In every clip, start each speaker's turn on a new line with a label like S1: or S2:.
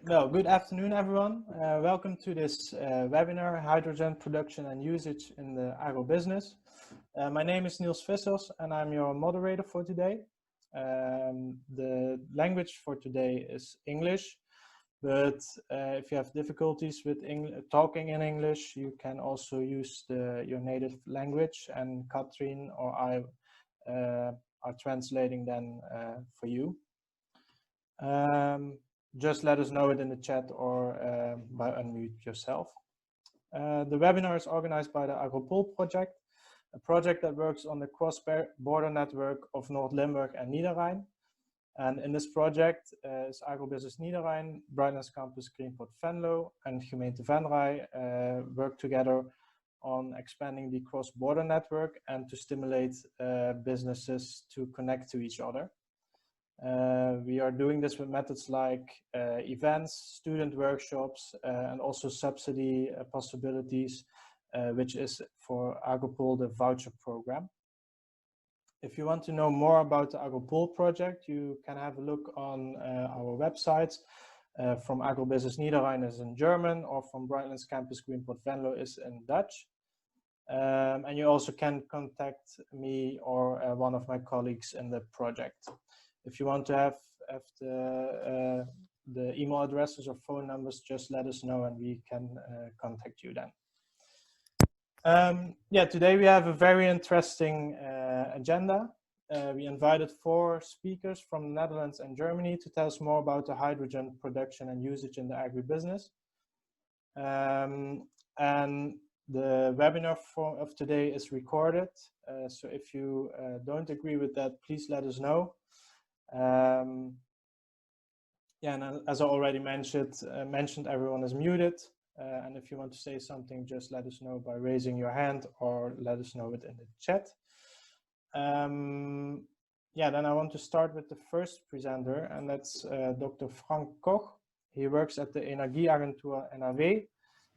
S1: Well, good afternoon, everyone. Welcome to this webinar, Hydrogen Production and Usage in the Agrobusiness. My name is Niels Vissers and I'm your moderator for today. The language for today is English, but if you have difficulties with talking in English, you can also use your native language, and Katrin or I are translating then for you. Just let us know it in the chat or by unmute yourself. The webinar is organized by the Agropole project, a project that works on the cross-border network of North Limburg and Niederrhein. And in this project is Agrobusiness Niederrhein, Brightlands Campus Greenport Venlo, and Gemeente Venray work together on expanding the cross-border network and to stimulate businesses to connect to each other. We are doing this with methods like events, student workshops, and also subsidy possibilities, which is for Agropole the voucher program. If you want to know more about the Agropole project, you can have a look on our websites. From Agrobusiness Niederrhein is in German, or from Brightlands Campus Greenport Venlo is in Dutch. And you also can contact me or one of my colleagues in the project. If you want to have the email addresses or phone numbers, just let us know and we can contact you then. Yeah, today we have a very interesting agenda. We invited 4 speakers from the Netherlands and Germany to tell us more about the hydrogen production and usage in the agribusiness. And the webinar of today is recorded. So if you don't agree with that, please let us know. Yeah, and as I already mentioned, everyone is muted. And if you want to say something, just let us know by raising your hand or let us know it in the chat. Yeah, then I want to start with the first presenter, and that's Dr. Frank Koch. He works at the Energieagentur NRW,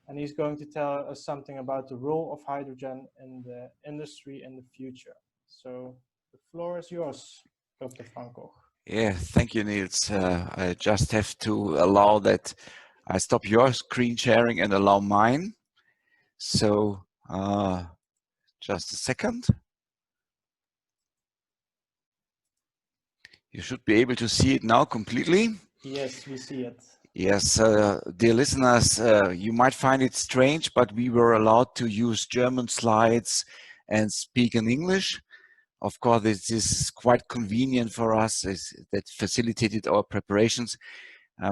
S1: and he's going to tell us something about the role of hydrogen in the industry in the future. So the floor is yours, Dr. Frank Koch.
S2: Yeah, thank you, Niels. I just have to allow that I stop your screen sharing and allow mine. So just a second. You should be able to see it now completely.
S1: Yes, we see it.
S2: Yes, dear listeners, you might find it strange, but we were allowed to use German slides and speak in English. Of course, this is quite convenient for us. That facilitated our preparations.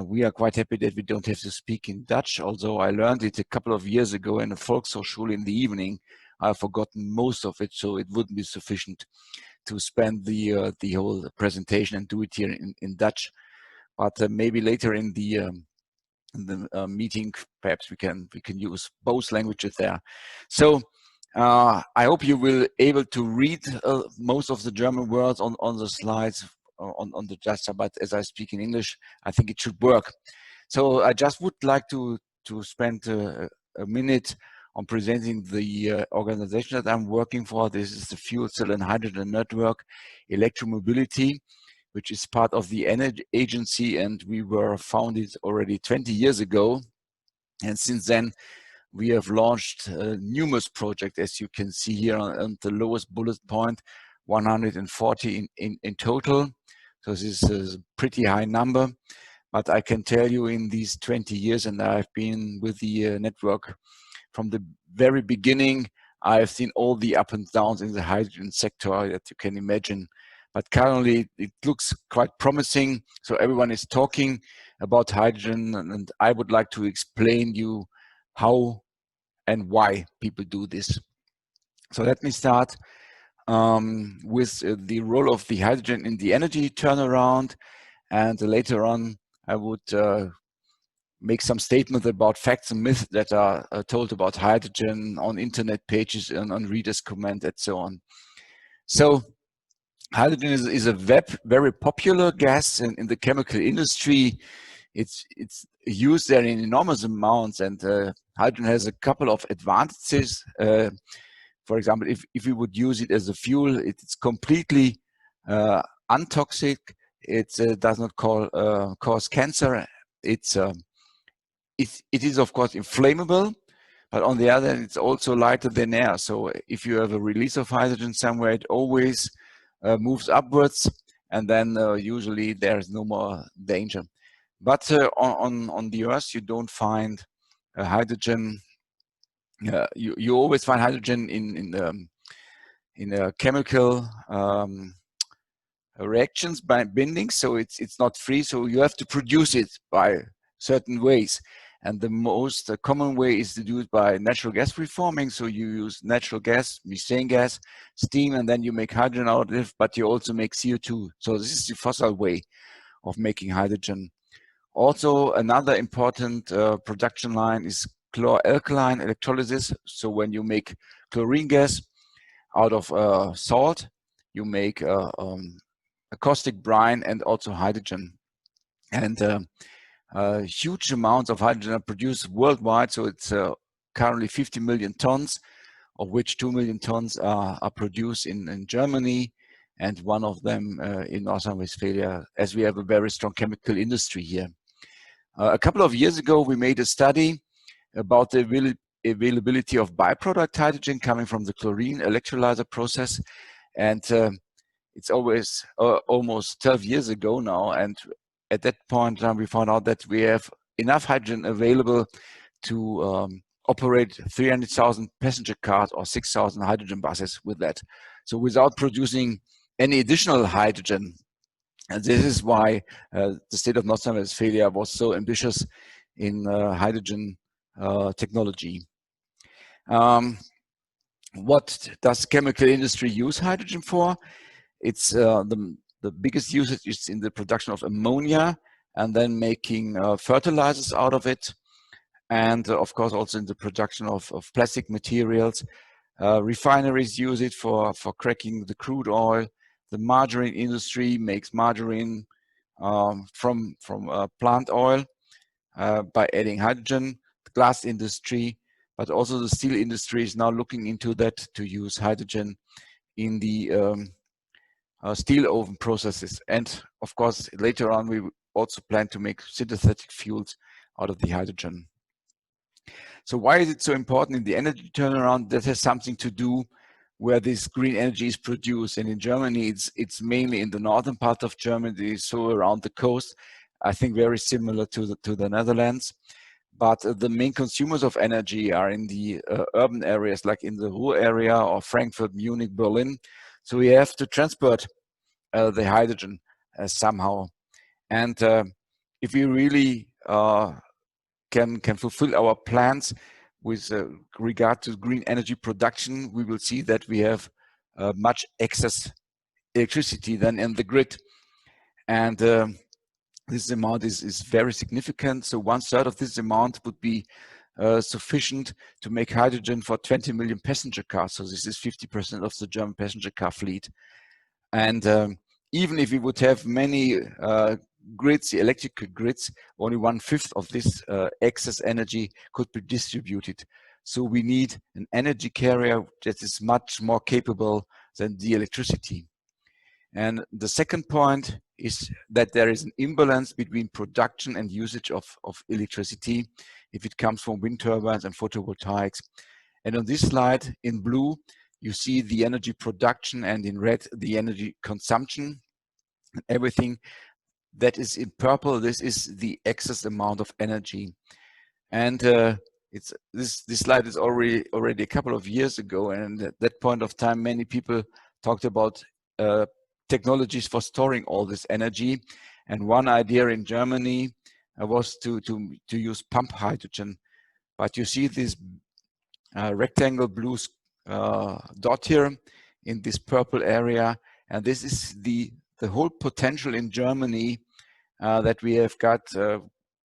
S2: We are quite happy that we don't have to speak in Dutch, although I learned it a couple of years ago in a Volkshochschule in the evening. I've forgotten most of it, so it wouldn't be sufficient to spend the whole presentation and do it here in Dutch. But maybe later in the meeting, perhaps we can use both languages there. So I hope you will able to read most of the German words on the slides on the gesture, but as I speak in English, I think it should work. So I just would like to spend a minute on presenting the organization that I'm working for. This is the Fuel Cell and Hydrogen Network, Electromobility, which is part of the Energy Agency, and we were founded already 20 years ago. And since then, we have launched numerous projects, as you can see here on the lowest bullet point, 140 in total. So this is a pretty high number, but I can tell you in these 20 years, and I've been with the network from the very beginning, I've seen all the ups and downs in the hydrogen sector that you can imagine. But currently it looks quite promising. So everyone is talking about hydrogen, and I would like to explain you how and why people do this. So let me start with the role of the hydrogen in the energy turnaround, and later on I would make some statements about facts and myths that are told about hydrogen on internet pages and on readers' comment and so on. So hydrogen is a very popular gas in the chemical industry. It's used there in enormous amounts, and hydrogen has a couple of advantages. For example, if we would use it as a fuel, it's completely untoxic. It does not cause cancer. It's it is of course inflammable, but on the other hand, it's also lighter than air. So if you have a release of hydrogen somewhere, it always moves upwards, and then usually there's no more danger. But on the Earth, you don't find hydrogen. You always find hydrogen in chemical reactions by binding, so it's not free. So you have to produce it by certain ways. And the most common way is to do it by natural gas reforming. So you use natural gas, methane gas, steam, and then you make hydrogen out of it, but you also make CO2. So this is the fossil way of making hydrogen. Also, another important production line is chloralkaline electrolysis. So when you make chlorine gas out of salt, you make a caustic brine and also hydrogen. And huge amounts of hydrogen are produced worldwide. So it's currently 50 million tons, of which 2 million tons are produced in Germany, and one of them in North Rhine-Westphalia, as we have a very strong chemical industry here. A couple of years ago, we made a study about the availability of byproduct hydrogen coming from the chlorine electrolyzer process. And it's always almost 12 years ago now. And at that point, we found out that we have enough hydrogen available to operate 300,000 passenger cars or 6,000 hydrogen buses with that. So without producing any additional hydrogen. And this is why the state of North Rhine-Westphalia was so ambitious in hydrogen technology. What does chemical industry use hydrogen for? It's the biggest usage is in the production of ammonia, and then making fertilizers out of it, and of course also in the production of plastic materials. Refineries use it for cracking the crude oil. The margarine industry makes margarine from plant oil by adding hydrogen. The glass industry, but also the steel industry is now looking into that to use hydrogen in the steel oven processes. And of course, later on, we also plan to make synthetic fuels out of the hydrogen. So why is it so important in the energy turnaround? That has something to do where this green energy is produced. And in Germany, it's mainly in the northern part of Germany, so around the coast. I think very similar to the Netherlands. But the main consumers of energy are in the urban areas, like in the Ruhr area or Frankfurt, Munich, Berlin. So we have to transport the hydrogen somehow. And if we really can fulfill our plans with regard to green energy production, we will see that we have much excess electricity than in the grid. And this amount is very significant. So 1/3 of this amount would be sufficient to make hydrogen for 20 million passenger cars. So this is 50% of the German passenger car fleet. And even if we would have many grids, the electrical grids, only 1/5 of this excess energy could be distributed. So we need an energy carrier that is much more capable than the electricity. And the second point is that there is an imbalance between production and usage of electricity if it comes from wind turbines and photovoltaics. And on this slide in blue, you see the energy production, and in red, the energy consumption. And everything that is in purple, this is the excess amount of energy. And this slide is already a couple of years ago, and at that point of time, many people talked about technologies for storing all this energy. And one idea in Germany was to use pump hydrogen. But you see this rectangle blue dot here in this purple area, and this is the whole potential in Germany that we have got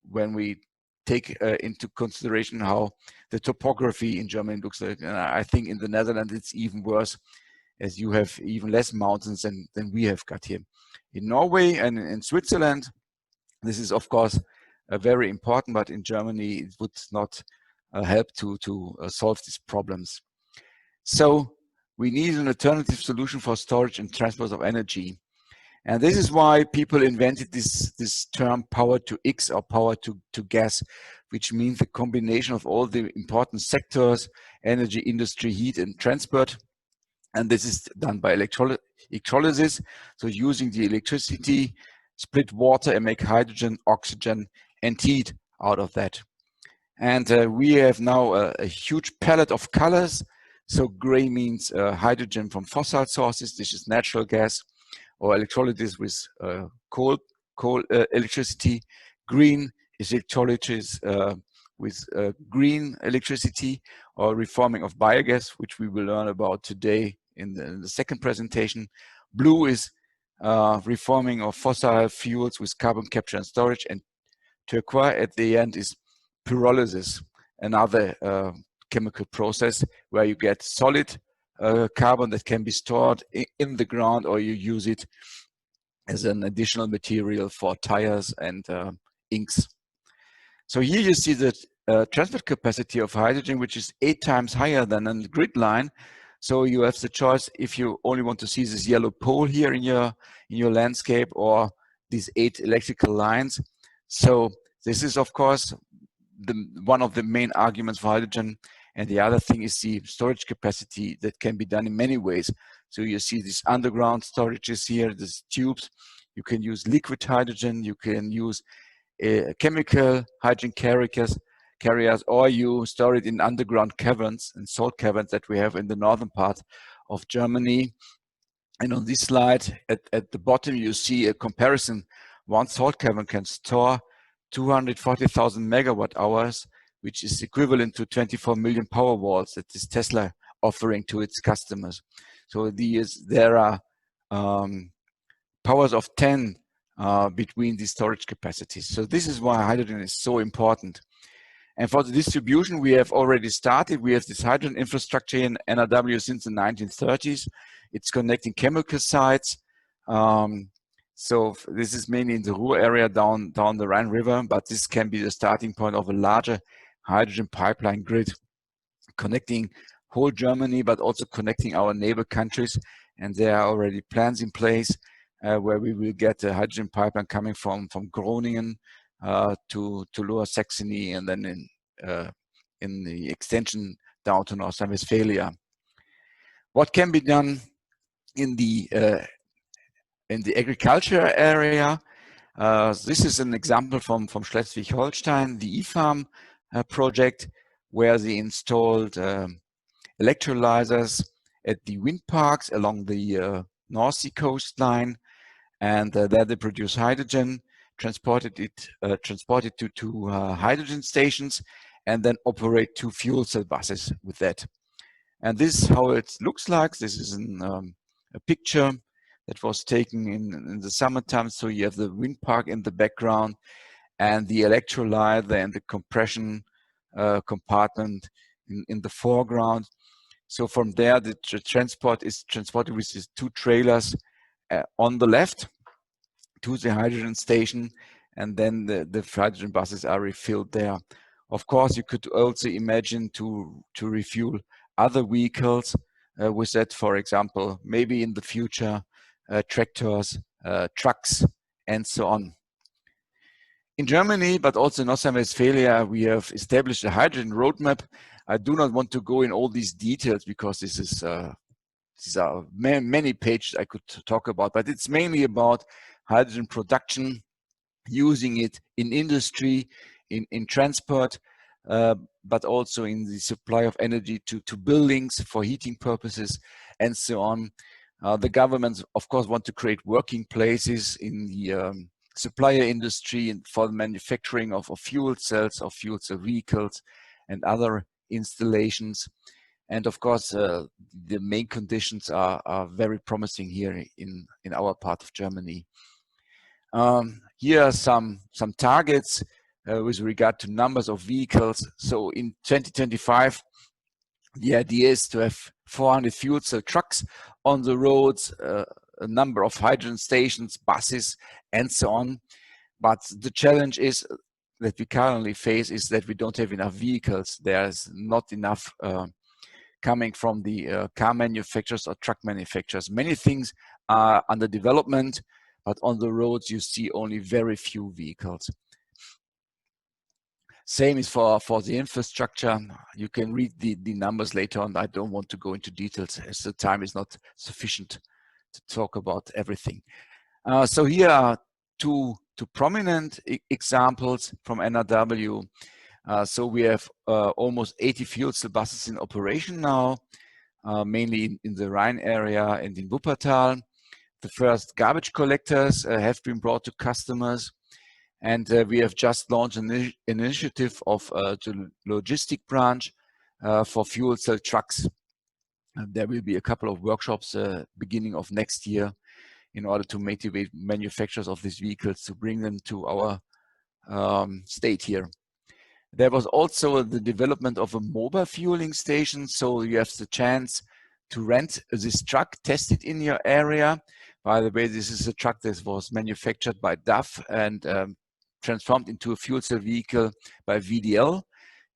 S2: when we take into consideration how the topography in Germany looks like. And I think in the Netherlands it's even worse, as you have even less mountains than we have got here. In Norway and in Switzerland, this is of course very important, but in Germany it would not help to solve these problems. So we need an alternative solution for storage and transport of energy. And this is why people invented this term power to X, or power to gas, which means the combination of all the important sectors: energy, industry, heat, and transport. And this is done by electrolysis, so using the electricity, split water and make hydrogen, oxygen, and heat out of that. And we have now a huge palette of colors. So gray means hydrogen from fossil sources. This is natural gas, or electrolysis with coal electricity. Green is electrolysis with green electricity, or reforming of biogas, which we will learn about today in the second presentation. Blue is reforming of fossil fuels with carbon capture and storage, and turquoise at the end is pyrolysis, another chemical process where you get solid carbon that can be stored in the ground, or you use it as an additional material for tires and inks. So here you see the transport capacity of hydrogen, which is 8 times higher than on the grid line. So you have the choice if you only want to see this yellow pole here in your landscape, or these 8 electrical lines. So this is, of course, one of the main arguments for hydrogen. And the other thing is the storage capacity that can be done in many ways. So you see these underground storages here, these tubes. You can use liquid hydrogen, you can use chemical hydrogen carriers, or you store it in underground caverns and salt caverns that we have in the northern part of Germany. And on this slide, at the bottom, you see a comparison. One salt cavern can store 240,000 megawatt hours, which is equivalent to 24 million power walls that is Tesla offering to its customers. So there are powers of 10 between these storage capacities. So this is why hydrogen is so important. And for the distribution, we have already started. We have this hydrogen infrastructure in NRW since the 1930s. It's connecting chemical sites. So this is mainly in the Ruhr area down the Rhine River, but this can be the starting point of a larger hydrogen pipeline grid, connecting whole Germany, but also connecting our neighbor countries. And there are already plans in place where we will get a hydrogen pipeline coming from Groningen to Lower Saxony, and then in the extension down to North Rhine-Westphalia. What can be done in the agriculture area? This is an example from Schleswig-Holstein, the e-Farm project, where they installed electrolyzers at the wind parks along the North Sea coastline, and there they produce hydrogen, transported to hydrogen stations, and then operate 2 fuel cell buses with that. And this is how it looks like. This is a picture that was taken in the summertime. So you have the wind park in the background, and the electrolyzer and the compression compartment in the foreground. So from there, the transport is transported with these 2 trailers on the left to the hydrogen station, and then the hydrogen buses are refilled there. Of course, you could also imagine to refuel other vehicles with that, for example, maybe in the future, tractors, trucks, and so on. In Germany, but also in North Rhine-Westphalia, we have established a hydrogen roadmap. I do not want to go in all these details because this is these are many pages I could talk about, but it's mainly about hydrogen production, using it in industry, in transport, but also in the supply of energy to buildings for heating purposes, and so on. The governments, of course, want to create working places in the supplier industry and for the manufacturing of fuel cells, of fuel cell vehicles, and other installations. And of course, the main conditions are very promising here in our part of Germany. Here are some targets with regard to numbers of vehicles. So in 2025, the idea is to have 400 fuel cell trucks on the roads, a number of hydrogen stations, buses, and so on. But the challenge is that we currently face is that we don't have enough vehicles. There's not enough coming from the car manufacturers or truck manufacturers. Many things are under development, but on the roads you see only very few vehicles. Same is for the infrastructure. You can read the numbers later on. I don't want to go into details as the time is not sufficient to talk about everything. So here are two prominent examples from NRW. So we have almost 80 fuel cell buses in operation now, mainly in the Rhine area and in Wuppertal. The first garbage collectors have been brought to customers. And we have just launched an initiative of the logistic branch for fuel cell trucks. There will be a couple of workshops beginning of next year in order to motivate manufacturers of these vehicles to bring them to our state here. There was also the development of a mobile fueling station, so you have the chance to rent this truck, test it in your area. By the way, this is a truck that was manufactured by DAF and transformed into a fuel cell vehicle by VDL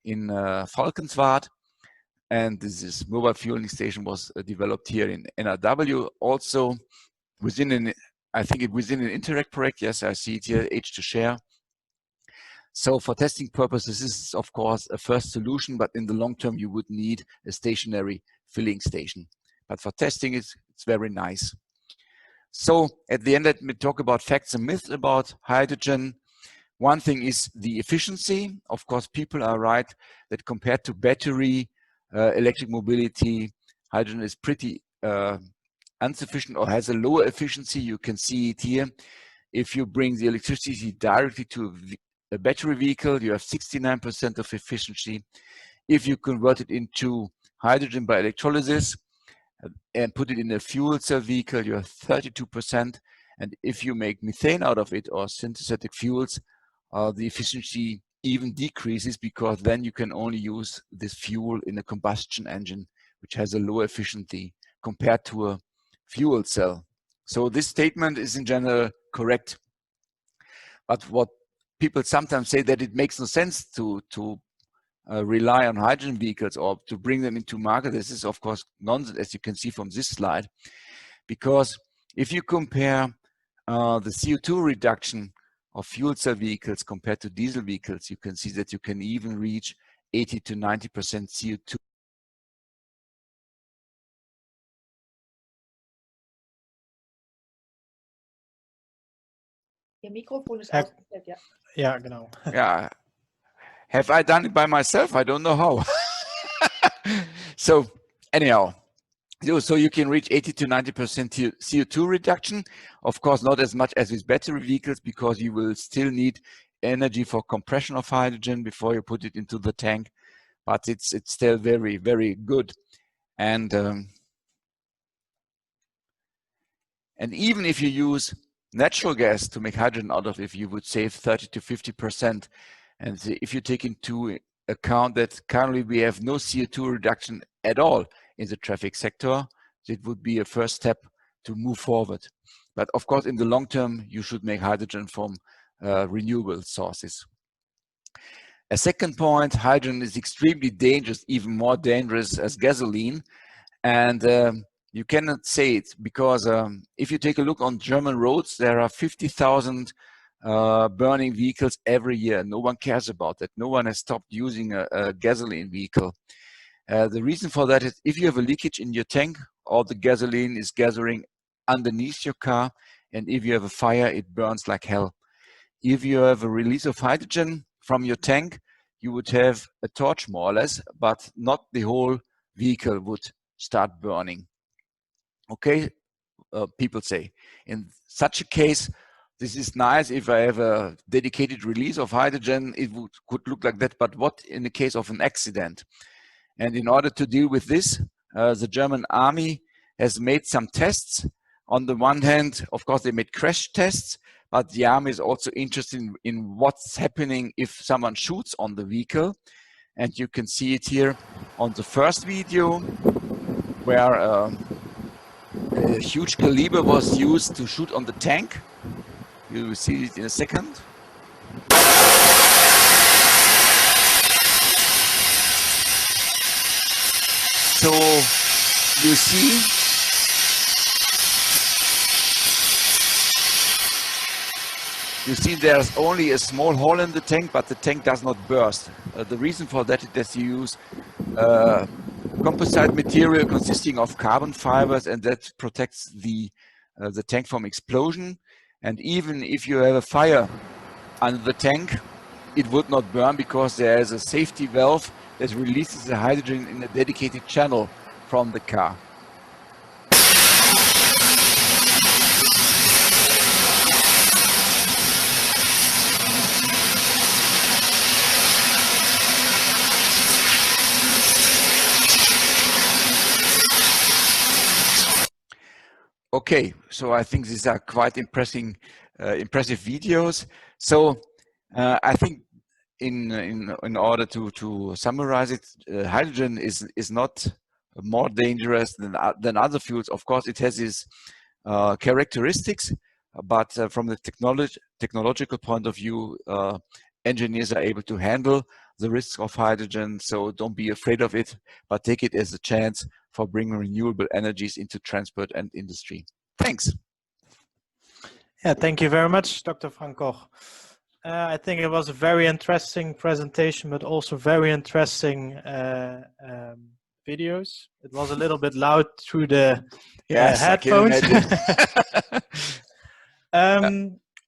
S2: in Valkenswaard. And this mobile fueling station was developed here in NRW, also within an, I think within an INTERREG project. Yes, I see it here, H2Share. So for testing purposes, this is of course a first solution, but in the long term, you would need a stationary filling station. But for testing, it's very nice. So at the end, let me talk about facts and myths about hydrogen. One thing is the efficiency. Of course, people are right that compared to battery electric mobility, hydrogen is pretty insufficient or has a lower efficiency. You can see it here. If you bring the electricity directly to a battery vehicle, you have 69% of efficiency. If you convert it into hydrogen by electrolysis and put it in a fuel cell vehicle, you have 32%. And if you make methane out of it or synthetic fuels, the efficiency even decreases, because then you can only use this fuel in a combustion engine, which has a lower efficiency compared to a fuel cell. So this statement is in general correct. But what people sometimes say, that it makes no sense to rely on hydrogen vehicles or to bring them into market. This is of course nonsense, as you can see from this slide, because if you compare the CO2 reduction of fuel cell vehicles compared to diesel vehicles, you can see that you can even reach 80 to 90% CO2.
S3: Ihr Mikrofon ist ausgestellt, ja.
S1: Ja, genau.
S2: Yeah. Have I done it by myself? I don't know how. So anyhow, so you can reach 80 to 90% CO2 reduction. Of course, not as much as with battery vehicles, because you will still need energy for compression of hydrogen before you put it into the tank. But it's still very, very good. And even if you use natural gas to make hydrogen out of it, you would save 30 to 50%. And if you take into account that currently we have no CO2 reduction at all in the traffic sector, it would be a first step to move forward. But of course, in the long term, you should make hydrogen from renewable sources. A second point, hydrogen is extremely dangerous, even more dangerous as gasoline. And you cannot say it because if you take a look on German roads, there are 50,000 burning vehicles every year. No one cares about that. No one has stopped using a gasoline vehicle. The reason for that is if you have a leakage in your tank, all the gasoline is gathering underneath your car, and if you have a fire, it burns like hell. If you have a release of hydrogen from your tank, you would have a torch more or less, but not the whole vehicle would start burning. Okay, people say. In such a case, this is nice. If I have a dedicated release of hydrogen, it could look like that. But what in the case of an accident? And in order to deal with this, the German army has made some tests. On the one hand, of course, they made crash tests, but the army is also interested in what's happening if someone shoots on the vehicle. And you can see it here on the first video, where a huge caliber was used to shoot on the tank. You will see it in a second. So you see You see there's only a small hole in the tank, but the tank does not burst. The reason for that is that you use composite material consisting of carbon fibers, and that protects the tank from explosion. And even if you have a fire under the tank, it would not burn because there is a safety valve that releases the hydrogen in a dedicated channel from the car. Okay, so I think these are quite impressive videos. So I think in order to summarize it, hydrogen is not more dangerous than other fuels. Of course, it has its characteristics, but from the technological point of view, engineers are able to handle the risks of hydrogen. So don't be afraid of it, but take it as a chance for bringing renewable energies into transport and industry. Thanks.
S1: Yeah, thank you very much, Dr. Frank Koch. I think it was a very interesting presentation, but also very interesting videos. It was a little bit loud through the headphones.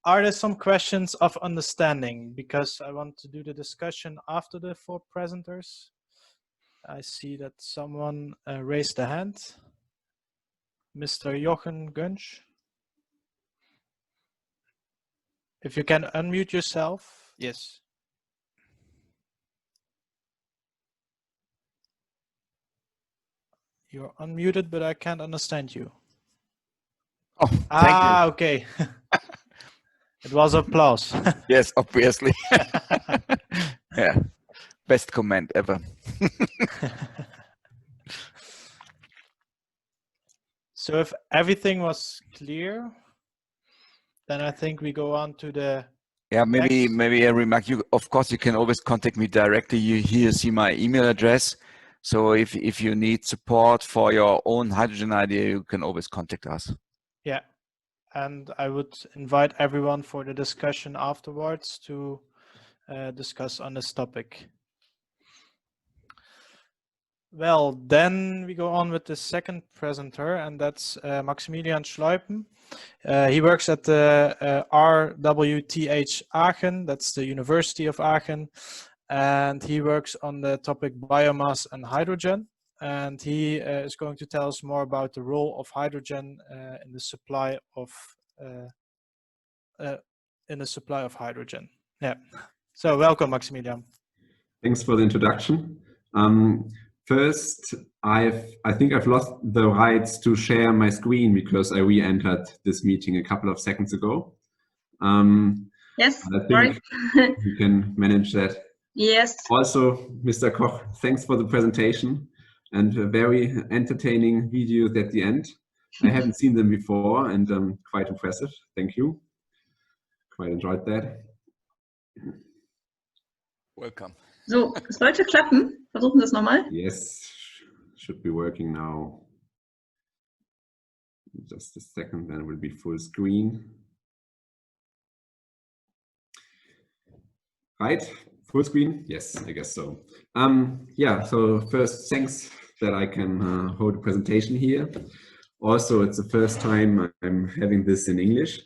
S1: Are there some questions of understanding? Because I want to do the discussion after the 4 presenters. I see that someone raised a hand. Mr. Jochen Gunsch. If you can unmute yourself. Yes. You're unmuted, but I can't understand you.
S2: Oh, thank you.
S1: Okay. It was applause.
S2: Yes, obviously. Yeah, best comment ever.
S1: So if everything was clear, then I think we go on to the
S2: maybe a remark. Of course, you can always contact me directly. You see my email address. So if you need support for your own hydrogen idea, you can always contact us.
S1: Yeah, and I would invite everyone for the discussion afterwards to discuss on this topic. Well, then we go on with the second presenter, and that's Maximilian Schleupen. He works at the RWTH Aachen, that's the University of Aachen, and he works on the topic biomass and hydrogen. And he is going to tell us more about the role of hydrogen in the supply of hydrogen. Yeah. So welcome, Maximilian.
S4: Thanks for the introduction. First, I think I've lost the rights to share my screen because I re-entered this meeting a couple of seconds ago.
S3: Yes,
S4: I think you can manage that.
S3: Yes.
S4: Also, Mr. Koch, thanks for the presentation and very entertaining videos at the end. I haven't seen them before and quite impressive. Thank you. Quite enjoyed that.
S2: Welcome.
S3: So, es sollte klappen. Versuchen Sie es nochmal.
S4: Yes, should be working now. Just a second, then it will be full screen. Right, full screen? Yes, I guess so. Yeah, so first, thanks that I can hold a presentation here. Also, it's the first time I'm having this in English.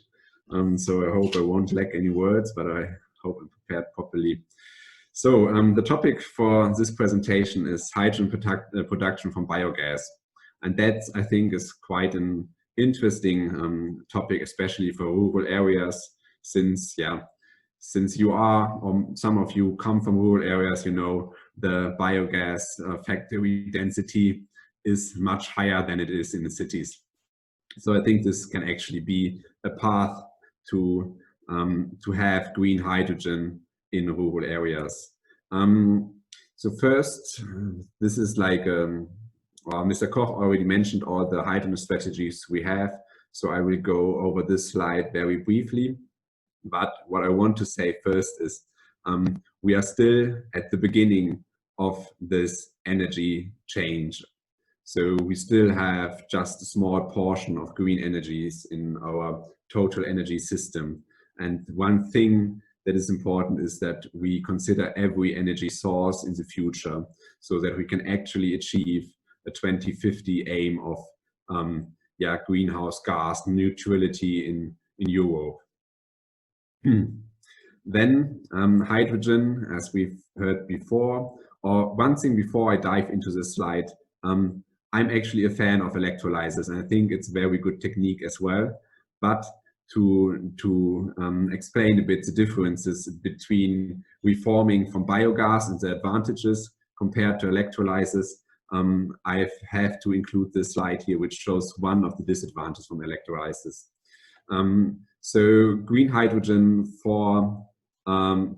S4: So I hope I won't lack any words, but I hope I'm prepared properly. So the topic for this presentation is hydrogen production from biogas. And that, I think, is quite an interesting topic, especially for rural areas, since you are, or some of you come from rural areas, you know, the biogas factory density is much higher than it is in the cities. So I think this can actually be a path to have green hydrogen in rural areas. So first, this is like, well, Mr. Koch already mentioned all the hydrogen strategies we have, so I will go over this slide very briefly. But what I want to say first is we are still at the beginning of this energy change. So we still have just a small portion of green energies in our total energy system. And one thing that is important is that we consider every energy source in the future so that we can actually achieve a 2050 aim of greenhouse gas neutrality in Europe. Then hydrogen, as we've heard before, or one thing before I dive into this slide, I'm actually a fan of electrolyzers, and I think it's a very good technique as well. But to explain a bit the differences between reforming from biogas and the advantages compared to electrolyzers, I have to include this slide here, which shows one of the disadvantages from electrolyzers. So green hydrogen for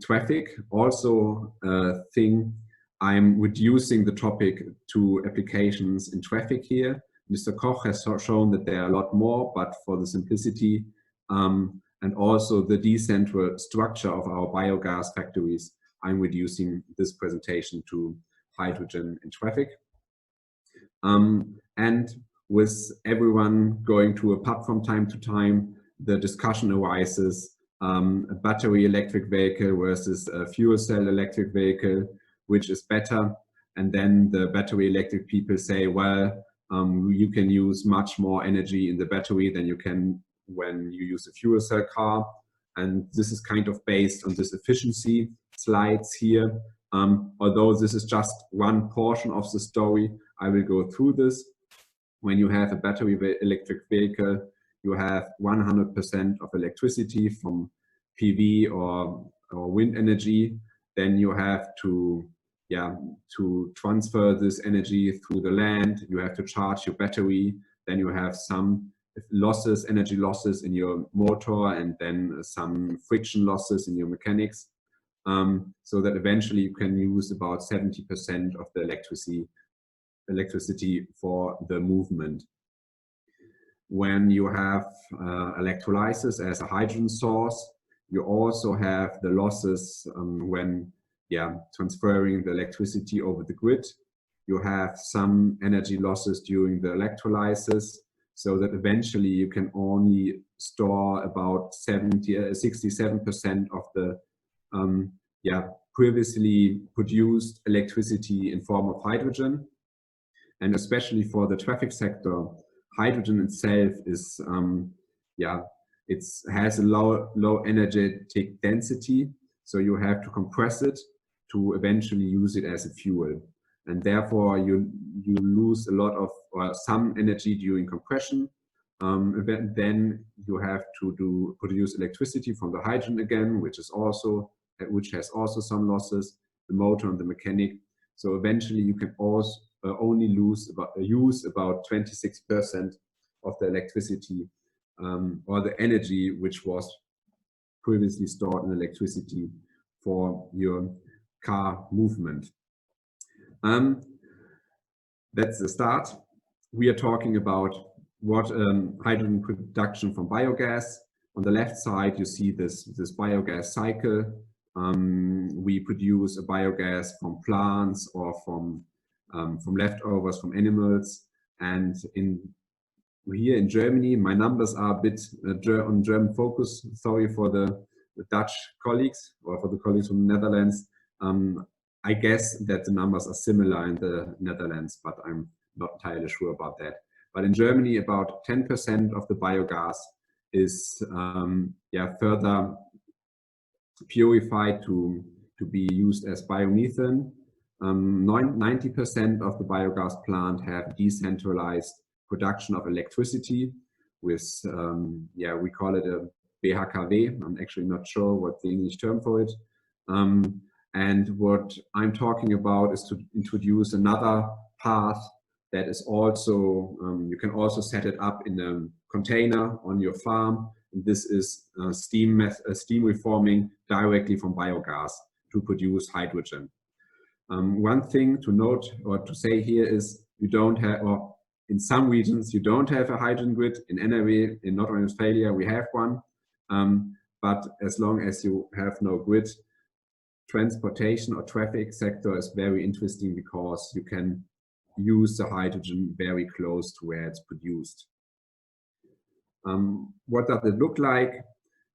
S4: traffic, also a thing. I'm reducing the topic to applications in traffic here. Mr. Koch has shown that there are a lot more, but for the simplicity and also the decentral structure of our biogas factories, I'm reducing this presentation to hydrogen in traffic. And with everyone going to a pub from time to time, the discussion arises, a battery electric vehicle versus a fuel cell electric vehicle, which is better? And then the battery electric people say, well, you can use much more energy in the battery than you can when you use a fuel cell car. And this is kind of based on this efficiency slides here. Although this is just one portion of the story, I will go through this. When you have a battery electric vehicle, you have 100% of electricity from PV or wind energy. Then you have to transfer this energy through the land. You have to charge your battery. Then you have some losses, energy losses in your motor, and then some friction losses in your mechanics. So that eventually you can use about 70% of the electricity for the movement. When you have electrolysis as a hydrogen source, you also have the losses when transferring the electricity over the grid. You have some energy losses during the electrolysis, so that eventually you can only store about 67% of the previously produced electricity in form of hydrogen. And especially for the traffic sector, hydrogen itself is it has a low energetic density, so you have to compress it to eventually use it as a fuel, and therefore you lose a lot of some energy during compression. Then you have to produce electricity from the hydrogen again, which has also some losses, the motor and the mechanic. So eventually you can also only use about 26% of the electricity or the energy which was previously stored in electricity for your car movement. That's the start. We are talking about what hydrogen production from biogas. On the left side, you see this biogas cycle. We produce a biogas from plants or from leftovers from animals. And here in Germany, my numbers are a bit on German focus. Sorry for the Dutch colleagues or for the colleagues from the Netherlands. I guess that the numbers are similar in the Netherlands, but I'm not entirely sure about that. But in Germany, about 10% of the biogas is further purified to be used as biomethane. 90% of the biogas plant have decentralized production of electricity with, we call it a BHKW. I'm actually not sure what the English term for it. And what I'm talking about is to introduce another path that is also, you can also set it up in a container on your farm. And this is steam reforming directly from biogas to produce hydrogen. One thing to note or to say here is you don't have, or in some regions, you don't have a hydrogen grid. In NRW, in North Rhine-Westphalia, we have one. But as long as you have no grid, transportation or traffic sector is very interesting because you can use the hydrogen very close to where it's produced. What does it look like?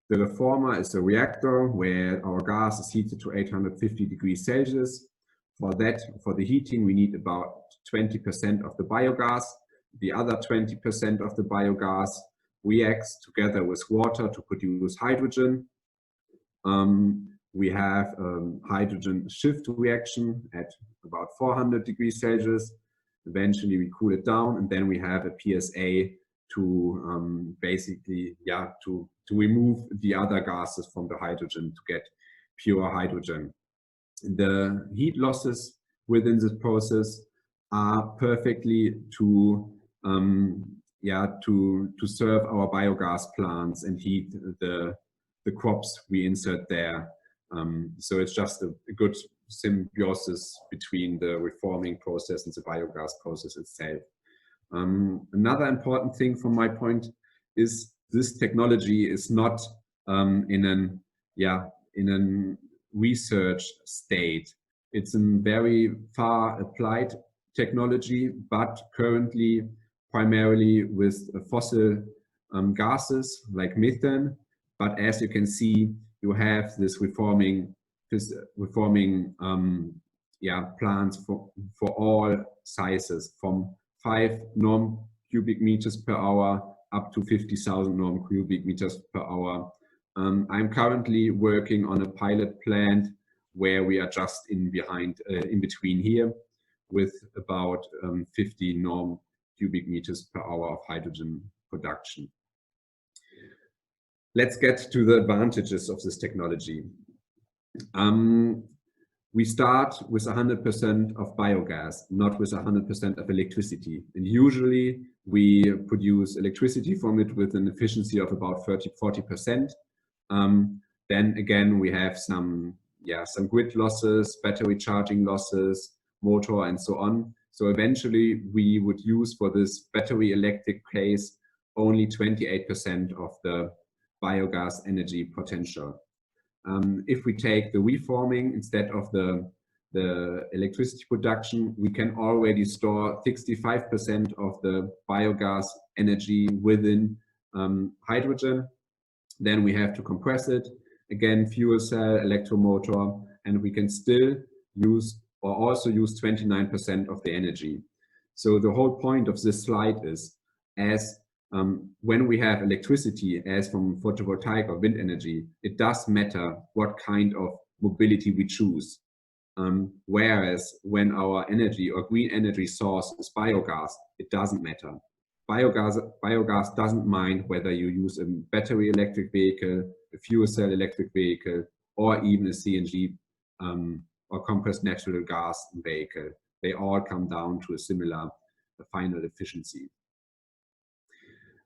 S4: The reformer is a reactor where our gas is heated to 850 degrees Celsius. For the heating, we need about 20% of the biogas. The other 20% of the biogas reacts together with water to produce hydrogen. We have hydrogen shift reaction at about 400 degrees Celsius. Eventually we cool it down, and then we have a PSA to basically, to remove the other gases from the hydrogen to get pure hydrogen. The heat losses within this process are perfectly to serve our biogas plants and heat the crops we insert there. So it's just a good symbiosis between the reforming process and the biogas process itself. Another important thing from my point is this technology is not in an research state. It's a very far applied technology, but currently primarily with fossil gases like methane. But as you can see, you have this reforming plants for all sizes, from 5 norm cubic meters per hour up to 50,000 norm cubic meters per hour. I'm currently working on a pilot plant where we are just in between here with about 50 norm cubic meters per hour of hydrogen production. Let's get to the advantages of this technology. We start with 100% of biogas, not with 100% of electricity. And usually we produce electricity from it with an efficiency of about 40%. Then again, we have some grid losses, battery charging losses, motor, and so on. So eventually we would use for this battery electric case only 28% of the biogas energy potential. If we take the reforming instead of the electricity production, we can already store 65% of the biogas energy within hydrogen. Then we have to compress it, again, fuel cell, electromotor, and we can still use or also use 29% of the energy. So the whole point of this slide is, when we have electricity, as from photovoltaic or wind energy, it does matter what kind of mobility we choose. Whereas when our energy or green energy source is biogas, it doesn't matter. Biogas doesn't mind whether you use a battery electric vehicle, a fuel cell electric vehicle, or even a CNG or compressed natural gas vehicle. They all come down to a similar final efficiency.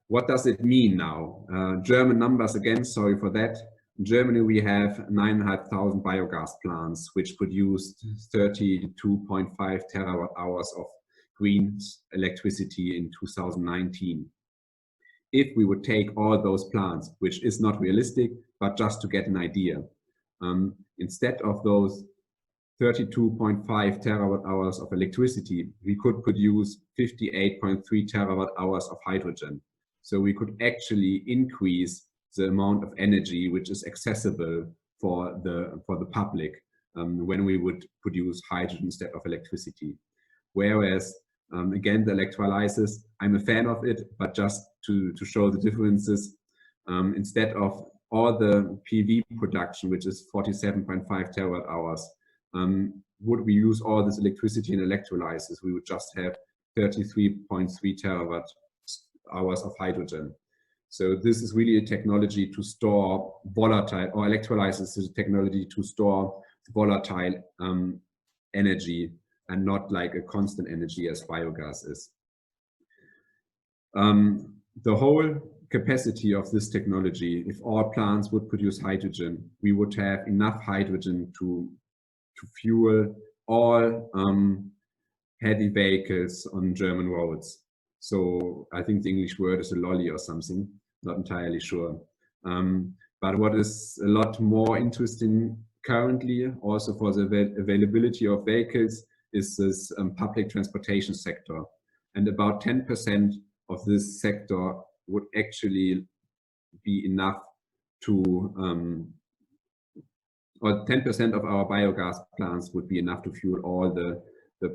S4: What does it mean now? German numbers again, sorry for that. In Germany, we have 9,500 biogas plants, which produced 32.5 terawatt hours of green electricity in 2019. If we would take all those plants, which is not realistic, but just to get an idea, instead of those 32.5 terawatt hours of electricity, we could produce 58.3 terawatt hours of hydrogen. So we could actually increase the amount of energy which is accessible for the public when we would produce hydrogen instead of electricity. Whereas, again, the electrolysis, I'm a fan of it, but just to show the differences, instead of all the PV production, which is 47.5 terawatt hours, would we use all this electricity in electrolysis, we would just have 33.3 terawatt hours of hydrogen. So this is really a technology to store volatile, or electrolysis is a technology to store volatile energy and not like a constant energy as biogas is. The whole capacity of this technology, if all plants would produce hydrogen, we would have enough hydrogen to fuel all heavy vehicles on German roads. So I think the English word is a lolly or something, not entirely sure. But what is a lot more interesting currently, also for the availability of vehicles, is this public transportation sector. And about 10% of this sector would actually be enough to, or 10% of our biogas plants would be enough to fuel all the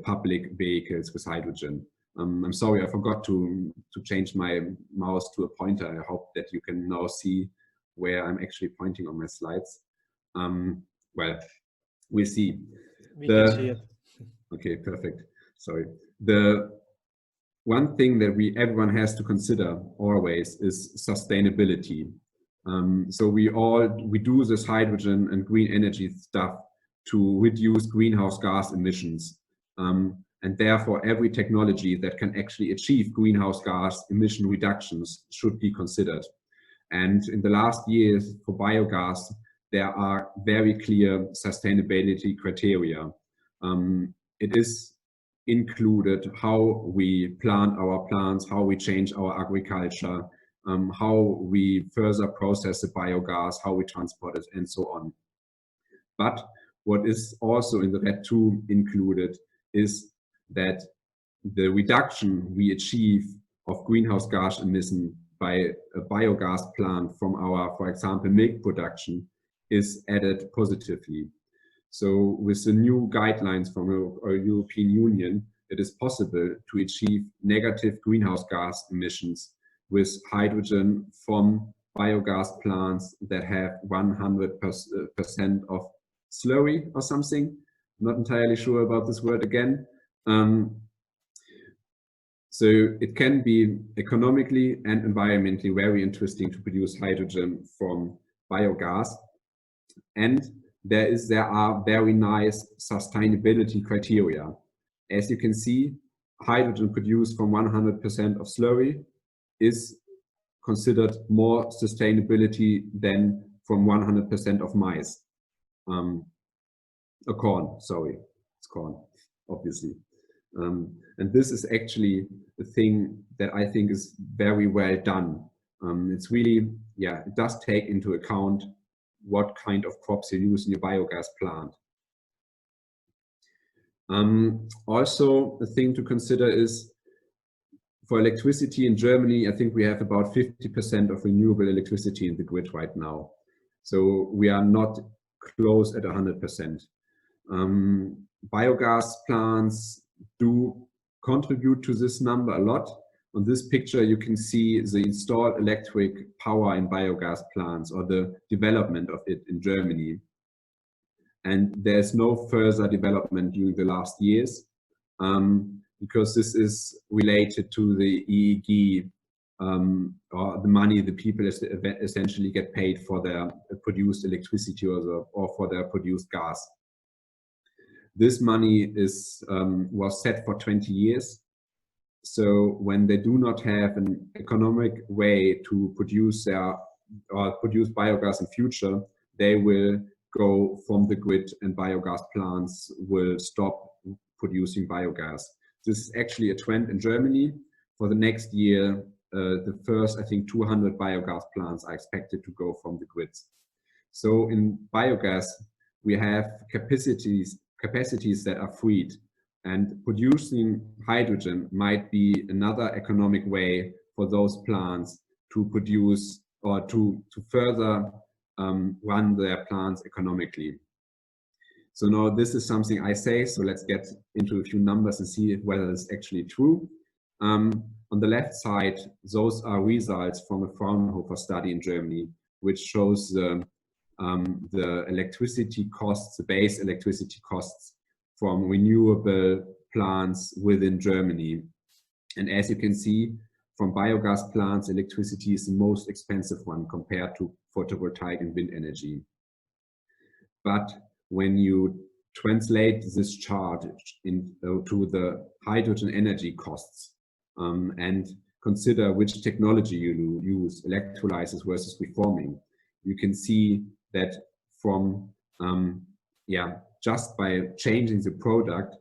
S4: public vehicles with hydrogen. I'm sorry, I forgot to change my mouse to a pointer. I hope that you can now see where I'm actually pointing on my slides. Well, we'll see.
S1: We can see it.
S4: Okay, perfect. Sorry. The one thing that everyone has to consider always is sustainability. So we do this hydrogen and green energy stuff to reduce greenhouse gas emissions. And therefore, every technology that can actually achieve greenhouse gas emission reductions should be considered. And in the last years for biogas, there are very clear sustainability criteria. It is included how we plant our plants, how we change our agriculture, how we further process the biogas, how we transport it, and so on. But what is also in the RED II included is that the reduction we achieve of greenhouse gas emission by a biogas plant from our, for example, milk production is added positively. So with the new guidelines from our European Union, it is possible to achieve negative greenhouse gas emissions with hydrogen from biogas plants that have 100% of slurry or something. Not entirely sure about this word again. So it can be economically and environmentally very interesting to produce hydrogen from biogas. And there are very nice sustainability criteria. As you can see, hydrogen produced from 100% of slurry is considered more sustainability than from 100% of maize. Corn, sorry, it's corn, obviously. And this is actually the thing that I think is very well done. It's really, yeah, it does take into account what kind of crops you use in your biogas plant. Also, the thing to consider is for electricity in Germany, I think we have about 50% of renewable electricity in the grid right now. So we are not close at 100%. Biogas plants do contribute to this number a lot. On this picture, you can see the installed electric power in biogas plants or the development of it in Germany. And there's no further development during the last years because this is related to the EEG or the money the people essentially get paid for their produced electricity or for their produced gas. This money was set for 20 years. So when they do not have an economic way to produce biogas in future, they will go from the grid and biogas plants will stop producing biogas. This is actually a trend in Germany. For the next year, the first, I think, 200 biogas plants are expected to go from the grids. So in biogas, we have capacities that are freed, and producing hydrogen might be another economic way for those plants to produce or to further run their plants economically. So now this is something I say, so let's get into a few numbers and see whether it's actually true. On the left side, those are results from a Fraunhofer study in Germany, which shows the electricity costs, the base electricity costs from renewable plants within Germany. And as you can see, from biogas plants, electricity is the most expensive one compared to photovoltaic and wind energy. But when you translate this chart to the hydrogen energy costs and consider which technology you use, electrolysis versus reforming, you can see that from just by changing the product,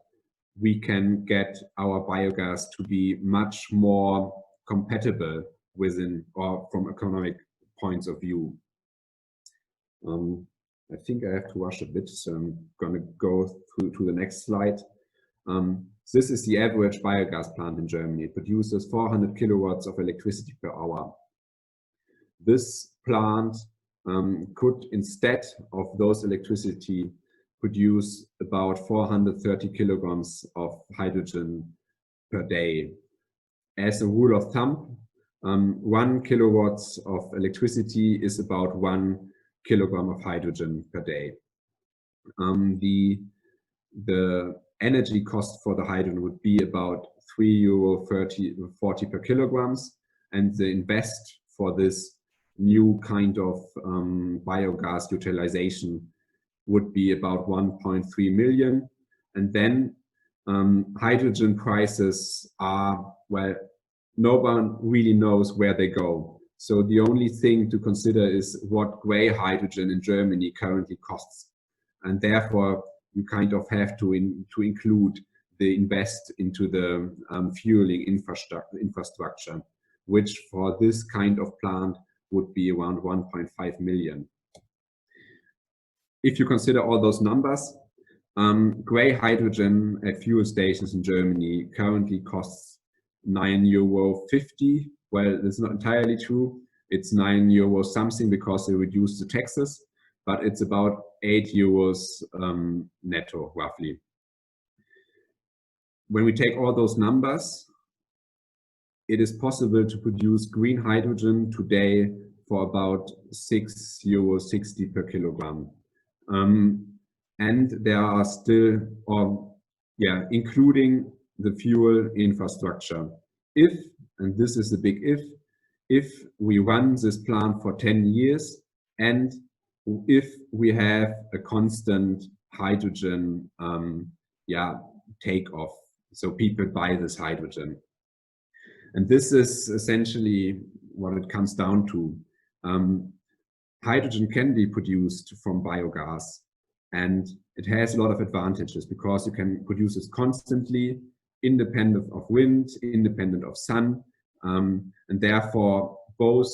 S4: we can get our biogas to be much more compatible within or from economic points of view. I think I have to rush a bit, so I'm going to go through to the next slide. This is the average biogas plant in Germany. It produces 400 kilowatts of electricity per hour. This plant could, instead of those electricity, produce about 430 kilograms of hydrogen per day. As a rule of thumb, 1 kilowatts of electricity is about 1 kilogram of hydrogen per day. The energy cost for the hydrogen would be about €3.40 per kilograms, and the invest for this new kind of biogas utilization would be about 1.3 million. And then hydrogen prices are, well, no one really knows where they go. So the only thing to consider is what gray hydrogen in Germany currently costs. And therefore, you kind of have to include the invest into the fueling infrastructure, which for this kind of plant would be around 1.5 million. If you consider all those numbers, gray hydrogen at fuel stations in Germany currently costs €9.50. Well, that's not entirely true. It's €9 something because they reduced the taxes, but it's about €8 netto, roughly. When we take all those numbers, it is possible to produce green hydrogen today for about €6.60 per kilogram. And there are still, including the fuel infrastructure. If, and this is the big if we run this plant for 10 years, and if we have a constant hydrogen takeoff, so people buy this hydrogen. And this is essentially what it comes down to. Hydrogen can be produced from biogas, and it has a lot of advantages because you can produce it constantly, independent of wind, independent of sun, and therefore both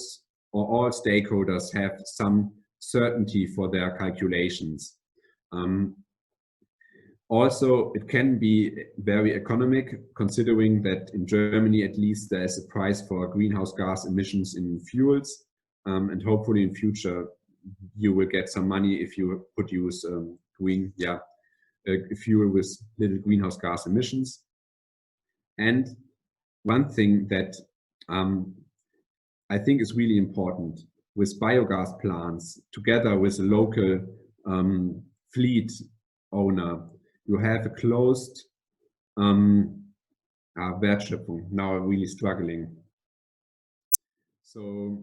S4: or all stakeholders have some certainty for their calculations. Also, it can be very economic, considering that in Germany at least there is a price for greenhouse gas emissions in fuels, and hopefully in future you will get some money if you produce green fuel with little greenhouse gas emissions. And one thing that I think is really important with biogas plants, together with a local fleet owner, you have a closed Wertschöpfung. Now I'm really struggling. So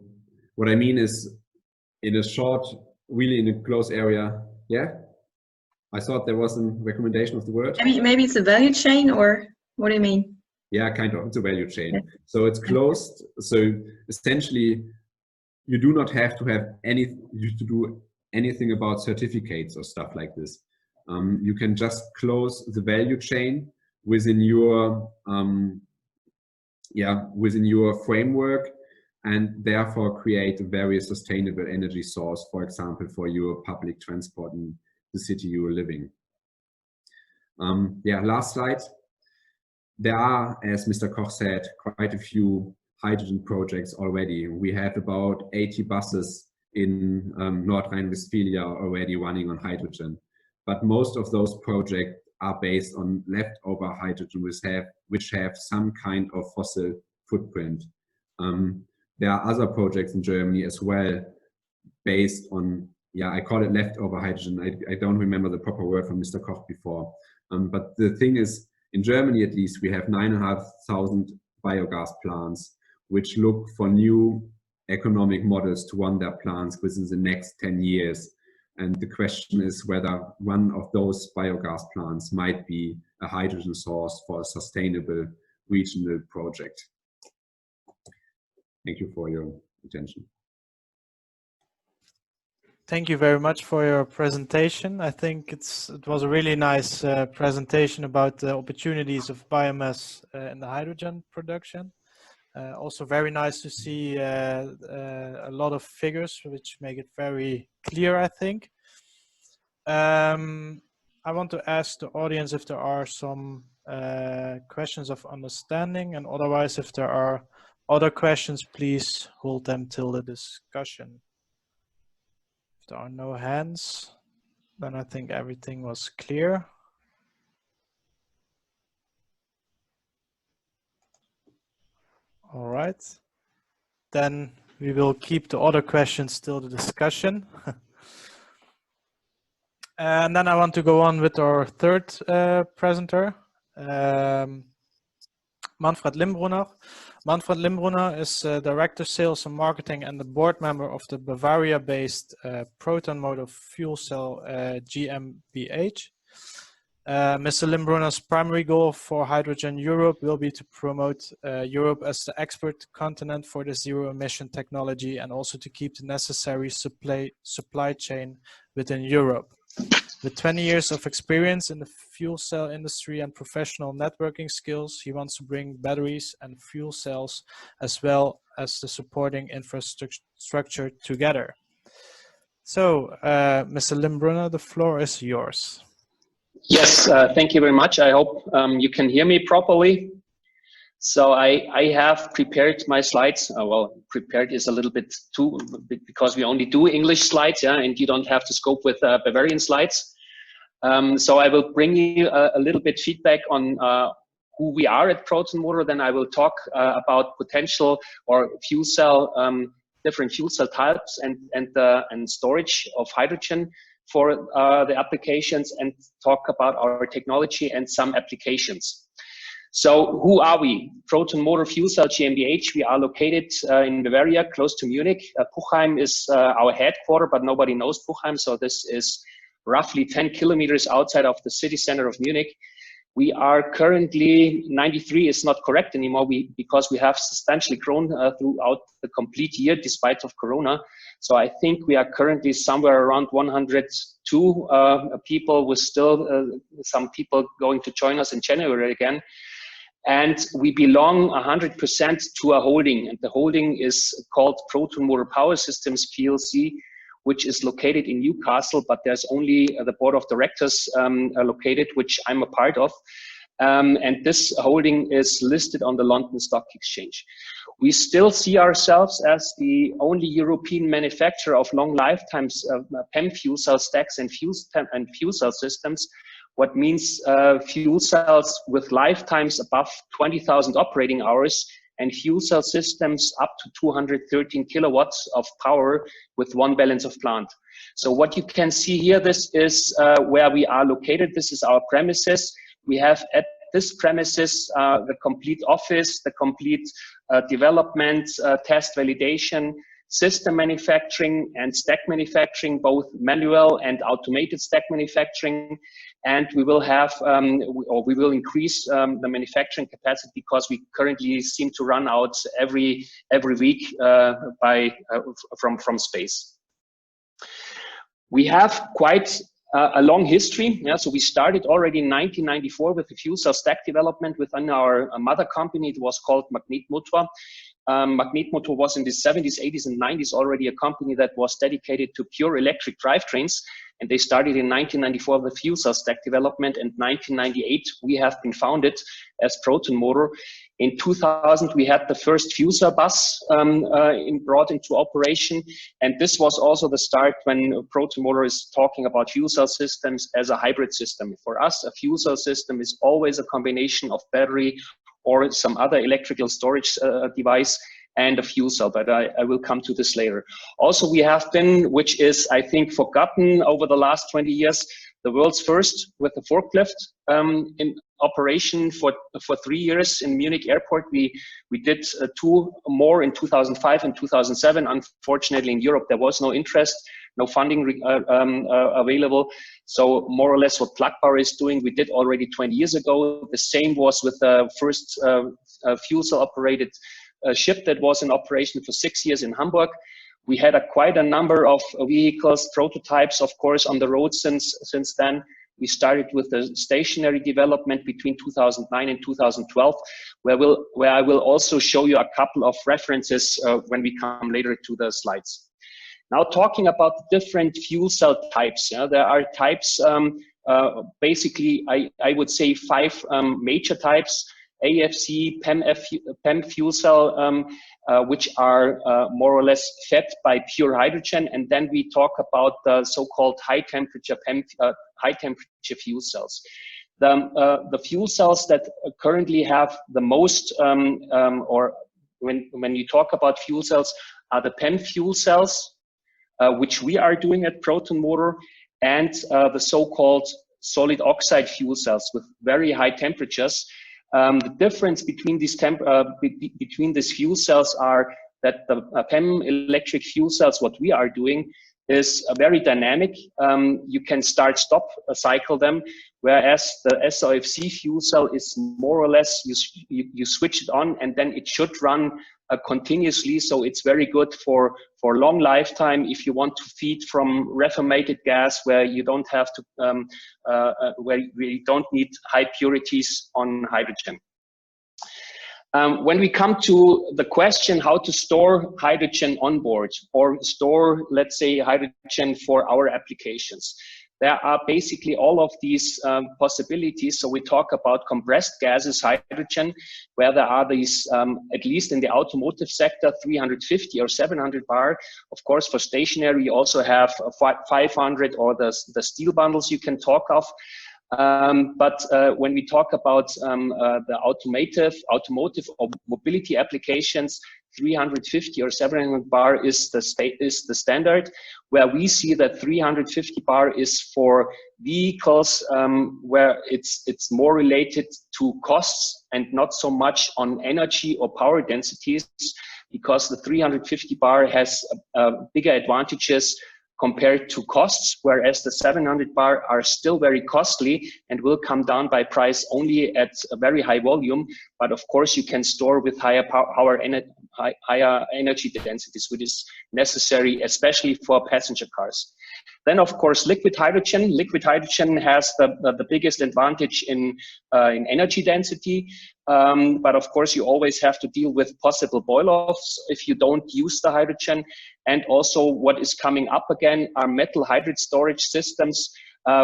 S4: what I mean is, in a short, really in a close area, yeah? I thought there was a recommendation of the word.
S3: Maybe it's a value chain, or what do you mean?
S4: Yeah, kind of, it's a value chain.
S3: Yeah.
S4: So it's closed. So essentially, you do not have to have to do anything about certificates or stuff like this. You can just close the value chain within your within your framework, and therefore create a very sustainable energy source, for example, for your public transport in the city you are living. Last slide. There are, as Mr. Koch said, quite a few hydrogen projects already. We have about 80 buses in North Rhine-Westphalia already running on hydrogen. But most of those projects are based on leftover hydrogen which have some kind of fossil footprint. There are other projects in Germany as well based on, I call it leftover hydrogen. I don't remember the proper word from Mr. Koch before. But the thing is, in Germany at least, we have 9,500 biogas plants which look for new economic models to run their plants within the next 10 years. And the question is whether one of those biogas plants might be a hydrogen source for a sustainable regional project. Thank you for your attention.
S1: Thank you very much for your presentation. I think it was a really nice presentation about the opportunities of biomass in the hydrogen production. Also very nice to see a lot of figures which make it very clear, I think. I want to ask the audience if there are some questions of understanding, and otherwise if there are other questions, please hold them till the discussion. If there are no hands, then I think everything was clear. All right. Then we will keep the other questions till the discussion. And then I want to go on with our third presenter, Manfred Limbrunner. Manfred Limbrunner is Director Sales and Marketing and the board member of the Bavaria-based proton motor fuel cell GmbH. Mr. Limbrunner's primary goal for Hydrogen Europe will be to promote Europe as the expert continent for the zero-emission technology and also to keep the necessary supply chain within Europe. With 20 years of experience in the fuel cell industry and professional networking skills, he wants to bring batteries and fuel cells as well as the supporting infrastructure together. So, Mr. Limbrunner, the floor is yours.
S5: Yes, thank you very much. I hope you can hear me properly. So I have prepared my slides. Well, prepared is a little bit too, because we only do English slides, yeah, and you don't have to scope with Bavarian slides. So I will bring you a little bit feedback on who we are at Proton Motor. Then I will talk about potential or fuel cell, different fuel cell types and storage of hydrogen for the applications, and talk about our technology and some applications. So who are we? Proton Motor Fuel Cell GmbH. We are located in Bavaria, close to Munich. Puchheim is our headquarters, but nobody knows Puchheim. So this is roughly 10 kilometers outside of the city center of Munich. We are currently, 93 is not correct anymore, because we have substantially grown throughout the complete year despite of Corona. So I think we are currently somewhere around 102 people, with still some people going to join us in January again. And we belong 100% to a holding, and the holding is called Proton Motor Power Systems PLC, which is located in Newcastle, but there's only the board of directors located, which I'm a part of. And this holding is listed on the London Stock Exchange. We still see ourselves as the only European manufacturer of long lifetimes PEM fuel cell stacks and fuel cell systems. What means fuel cells with lifetimes above 20,000 operating hours, and fuel cell systems up to 213 kilowatts of power with one balance of plant. So what you can see here, this is where we are located. This is our premises. We have at this premises the complete office, the complete development, test validation, system manufacturing and stack manufacturing, both manual and automated stack manufacturing. And we will have, or we will increase the manufacturing capacity, because we currently seem to run out every week from space. We have quite a long history. Yeah, so we started already in 1994 with the fuel cell stack development within our mother company. It was called Magnetmotor. Magnetmotor was in the 70s, 80s, and 90s already a company that was dedicated to pure electric drivetrains. And they started in 1994 with fuel cell stack development. And 1998, we have been founded as Proton Motor. In 2000, we had the first fuel cell bus brought into operation. And this was also the start when Proton Motor is talking about fuel cell systems as a hybrid system. For us, a fuel cell system is always a combination of battery or some other electrical storage device and a fuel cell, but I will come to this later. Also, we have been, which is, I think, forgotten over the last 20 years, the world's first with the forklift in operation for 3 years in Munich airport. We did 2 more in 2005 and 2007. Unfortunately, in Europe, there was no interest, no funding available. So more or less what Plug Power is doing, we did already 20 years ago. The same was with the first fuel cell operated ship that was in operation for 6 years in Hamburg. We had quite a number of vehicles, prototypes, of course, on the road since then. We started with the stationary development between 2009 and 2012, where I will also show you a couple of references when we come later to the slides. Now, talking about different fuel cell types, there are types, basically, I would say 5 major types. AFC, PEM fuel cell, which are more or less fed by pure hydrogen, and then we talk about the so-called high temperature fuel cells. The fuel cells that currently have the most, or when you talk about fuel cells, are the PEM fuel cells, which we are doing at Proton Motor, and the so-called solid oxide fuel cells with very high temperatures. The difference between these fuel cells are that the PEM electric fuel cells, what we are doing, is very dynamic. You can start-stop cycle them, whereas the SOFC fuel cell is more or less you switch it on and then it should run continuously. So it's very good for long lifetime if you want to feed from reformated gas, where you don't have to where you don't need high purities on hydrogen. When we come to the question how to store hydrogen on board, or store, let's say, hydrogen for our applications, there are basically all of these possibilities. So we talk about compressed gases hydrogen, where there are these, at least in the automotive sector, 350 or 700 bar. Of course, for stationary, you also have 500, or the steel bundles you can talk of. But when we talk about the automotive or mobility applications, 350 or 700 bar is the standard, where we see that 350 bar is for vehicles where it's more related to costs and not so much on energy or power densities, because the 350 bar has bigger advantages compared to costs, whereas the 700 bar are still very costly and will come down by price only at a very high volume. But of course, you can store with higher higher energy densities, which is necessary, especially for passenger cars. Then, of course, liquid hydrogen. Liquid hydrogen has the biggest advantage in energy density. But of course, you always have to deal with possible boil-offs if you don't use the hydrogen. And also what is coming up again are metal hydride storage systems,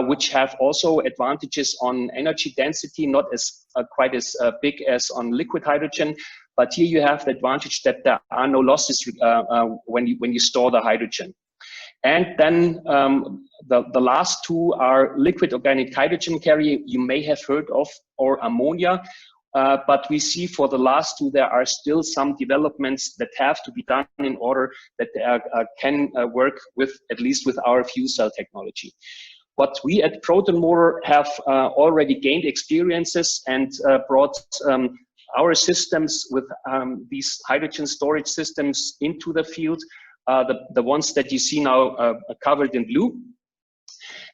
S5: which have also advantages on energy density, not as quite as big as on liquid hydrogen. But here you have the advantage that there are no losses when you store the hydrogen. And then the last two are liquid organic hydrogen carrier, you may have heard of, or ammonia. But we see for the last two, there are still some developments that have to be done in order that they can work with, at least with our fuel cell technology. But we at Proton Motor have already gained experiences and brought our systems with these hydrogen storage systems into the field, the ones that you see now covered in blue.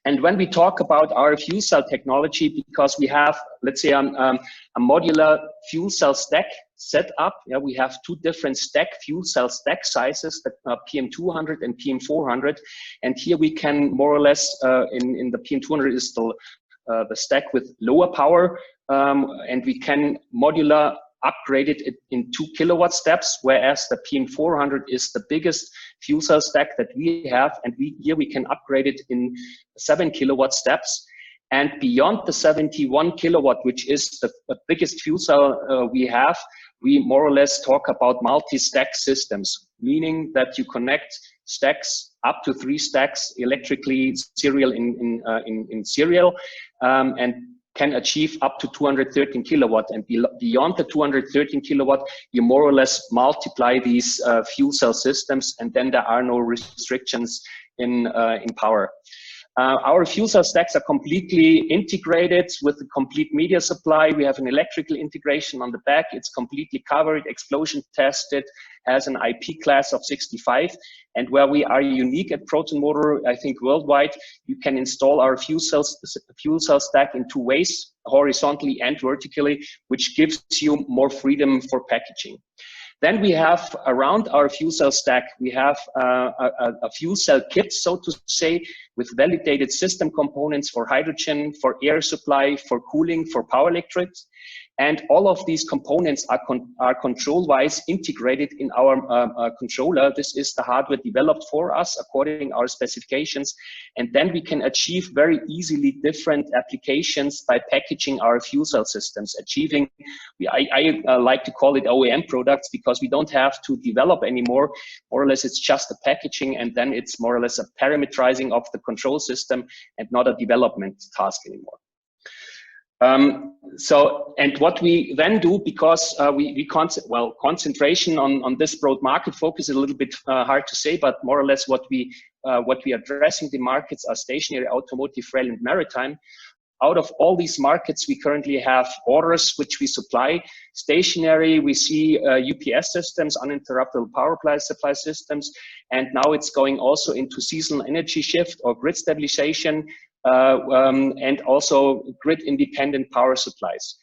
S5: And when we talk about our fuel cell technology, because we have, let's say, a modular fuel cell stack set up, we have two different fuel cell stack sizes, that are PM200 and PM400. And here we can more or less, in the PM200 is the stack with lower power, and we can modular upgrade it in 2 kilowatt steps, whereas the PM400 is the biggest fuel cell stack that we have, and here we can upgrade it in 7 kilowatt steps. And beyond the 71 kilowatt, which is the biggest fuel cell we have, we more or less talk about multi-stack systems, meaning that you connect stacks up to 3 stacks electrically serial in serial, and can achieve up to 213 kilowatt. And beyond the 213 kilowatt, you more or less multiply these fuel cell systems, and then there are no restrictions in power. Our fuel cell stacks are completely integrated with the complete media supply. We have an electrical integration on the back. It's completely covered, explosion tested, has an IP class of 65. And where we are unique at Proton Motor, I think worldwide, you can install our fuel cell stack in 2 ways, horizontally and vertically, which gives you more freedom for packaging. Then we have around our fuel cell stack, we have a fuel cell kit, so to say, with validated system components for hydrogen, for air supply, for cooling, for power electrics. And all of these components are control-wise integrated in our controller. This is the hardware developed for us according to our specifications. And then we can achieve very easily different applications by packaging our fuel cell systems, achieving, I like to call it OEM products, because we don't have to develop anymore. More or less, it's just a packaging, and then it's more or less a parameterizing of the control system and not a development task anymore. And what we then do, because concentration on this broad market focus is a little bit hard to say, but more or less what we are addressing the markets are stationary, automotive, rail, and maritime. Out of all these markets, we currently have orders which we supply. Stationary, we see UPS systems, uninterruptible power supply systems, and now it's going also into seasonal energy shift or grid stabilization, and also grid-independent power supplies.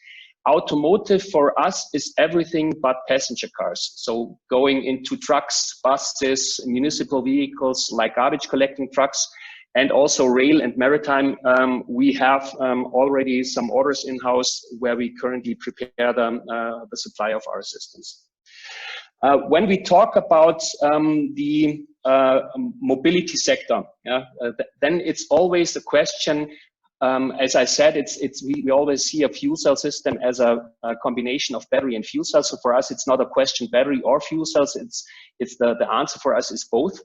S5: Automotive for us is everything but passenger cars. So going into trucks, buses, municipal vehicles like garbage collecting trucks, and also rail and maritime. We have already some orders in-house where we currently prepare the supply of our systems. When we talk about the mobility sector, then it's always the question, as I said, we always see a fuel cell system as a combination of battery and fuel cells. So for us, it's not a question battery or fuel cells. It's the answer for us is both.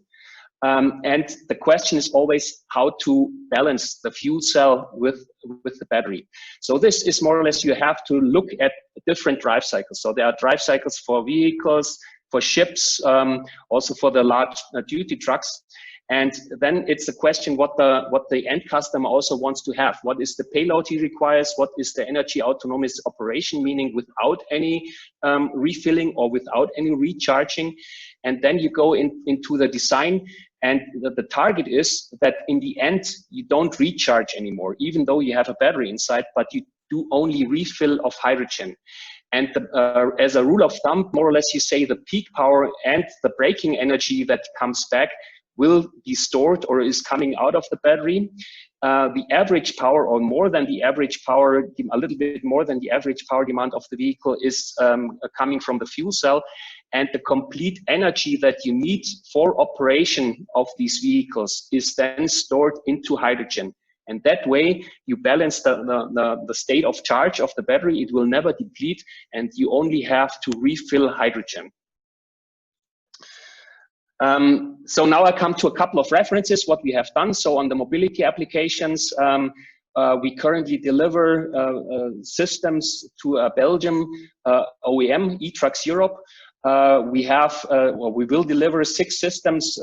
S5: And the question is always how to balance the fuel cell with the battery. So this is more or less, you have to look at different drive cycles. So there are drive cycles for vehicles, for ships, also for the large duty trucks. And then it's a question what the end customer also wants to have. What is the payload he requires? What is the energy autonomous operation, meaning without any refilling or without any recharging? And then you go into the design, and the target is that in the end, you don't recharge anymore, even though you have a battery inside, but you do only refill of hydrogen. And as a rule of thumb, more or less, you say the peak power and the braking energy that comes back will be stored or is coming out of the battery. The average power, or more than the average power, a little bit more than the average power demand of the vehicle, is coming from the fuel cell. And the complete energy that you need for operation of these vehicles is then stored into hydrogen. And that way you balance the state of charge of the battery. It will never deplete, and you only have to refill hydrogen. So now I come to a couple of references, what we have done. So on the mobility applications, we currently deliver systems to a Belgium OEM, E-Trucks Europe. We have, we will deliver 6 systems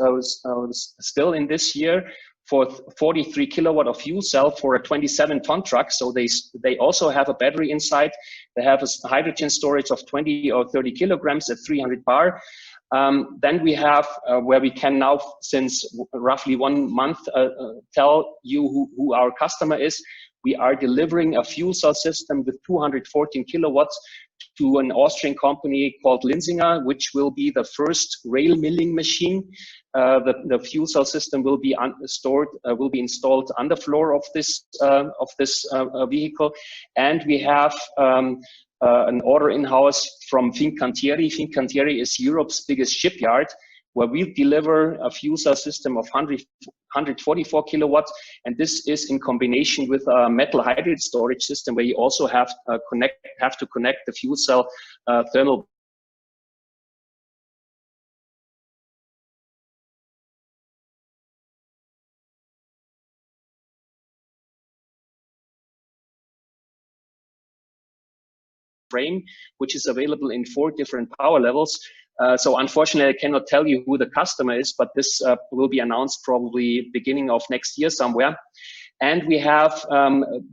S5: still in this year for 43 kilowatt of fuel cell for a 27-ton truck. So they also have a battery inside. They have a hydrogen storage of 20 or 30 kilograms at 300 bar. Then we have where we can now, since roughly 1 month, tell you who our customer is. We are delivering a fuel cell system with 214 kilowatts to an Austrian company called Linsinger, which will be the first rail milling machine. The fuel cell system will be installed on the floor of this vehicle, and we have an order in-house from Fincantieri. Fincantieri is Europe's biggest shipyard, where we deliver a fuel cell system of 144 kilowatts, and this is in combination with a metal hydride storage system, where you also have to connect the fuel cell thermal frame, which is available in 4 different power levels. So unfortunately, I cannot tell you who the customer is, but this will be announced probably beginning of next year somewhere. And we have,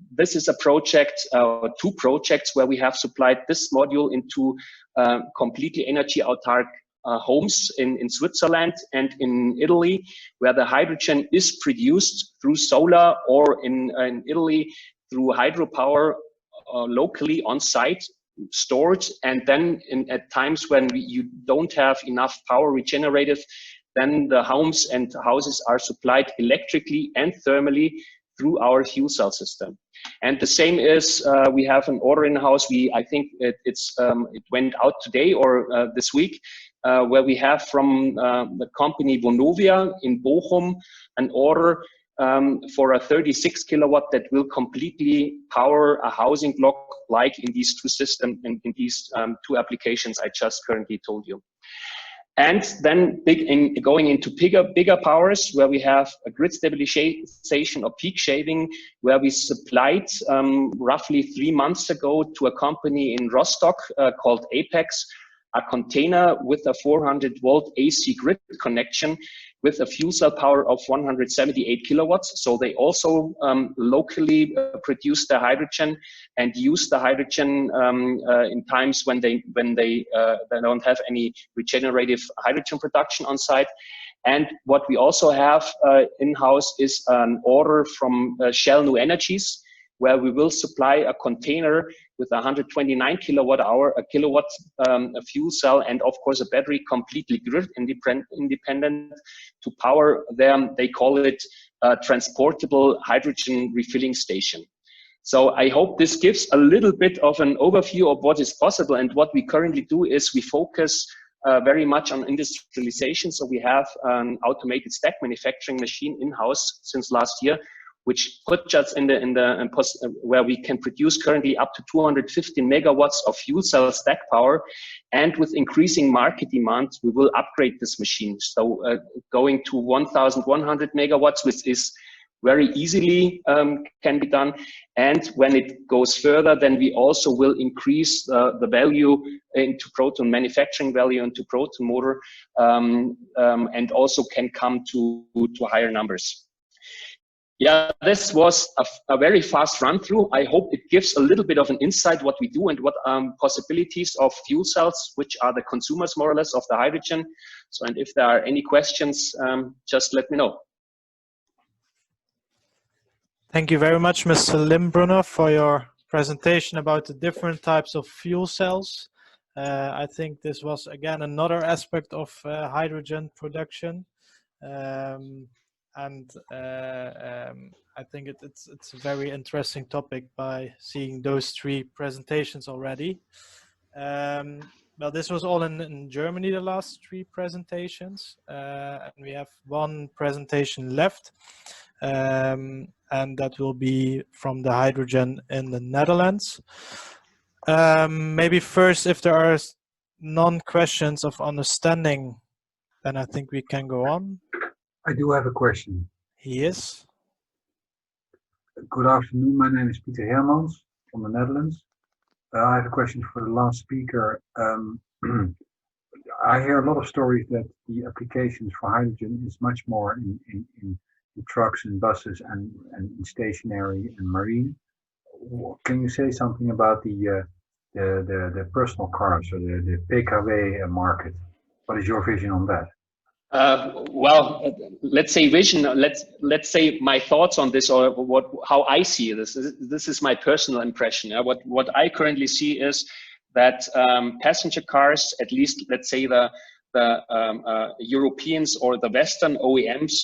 S5: this is a project, 2 projects where we have supplied this module into completely energy autark homes in Switzerland and in Italy, where the hydrogen is produced through solar, or in Italy through hydropower locally on site, stored, and then at times when you don't have enough power regenerated, then the homes and houses are supplied electrically and thermally through our fuel cell system. And the same is, we have an order in-house. I think it went out today or this week, where we have from the company Vonovia in Bochum an order for a 36 kilowatt that will completely power a housing block, like in these two systems, in these two applications I just currently told you. And then going into bigger powers, where we have a grid stabilization or peak shaving, where we supplied roughly 3 months ago to a company in Rostock called Apex, a container with a 400 volt AC grid connection with a fuel cell power of 178 kilowatts. So they also locally produce the hydrogen and use the hydrogen in times when they don't have any regenerative hydrogen production on site. And what we also have in-house is an order from Shell New Energies, where we will supply a container with 129 kilowatt fuel cell, and of course a battery, completely grid independent, to power them. They call it a transportable hydrogen refilling station. So I hope this gives a little bit of an overview of what is possible. And what we currently do is we focus very much on industrialization. So we have an automated stack manufacturing machine in-house since last year, which puts us where we can produce currently up to 250 megawatts of fuel cell stack power. And with increasing market demand, we will upgrade this machine. So going to 1,100 megawatts, which is very easily can be done. And when it goes further, then we also will increase the value into proton manufacturing value into proton motor, and also can come to higher numbers. Yeah, this was a very fast run through. I hope it gives a little bit of an insight what we do and what possibilities of fuel cells, which are the consumers more or less of the hydrogen. So, and if there are any questions, just let me know.
S1: Thank you very much, Mr. Limbrunner, for your presentation about the different types of fuel cells. I think this was again another aspect of hydrogen production. I think it's a very interesting topic by seeing those three presentations already. Well, this was all in Germany, the last three presentations, and we have one presentation left, and that will be from the hydrogen in the Netherlands. Maybe first, if there are non-questions of understanding, then I think we can go on.
S6: I do have a question.
S1: Yes.
S6: Good afternoon. My name is Peter Hermans from the Netherlands. I have a question for the last speaker. I hear a lot of stories that the applications for hydrogen is much more in trucks and buses and in stationary and marine. Can you say something about the personal cars or the PKW market? What is your vision on that?
S5: Well, let's say vision. Let's say my thoughts on this, or how I see this. This is my personal impression. What I currently see is that passenger cars, at least let's say the Europeans or the Western OEMs,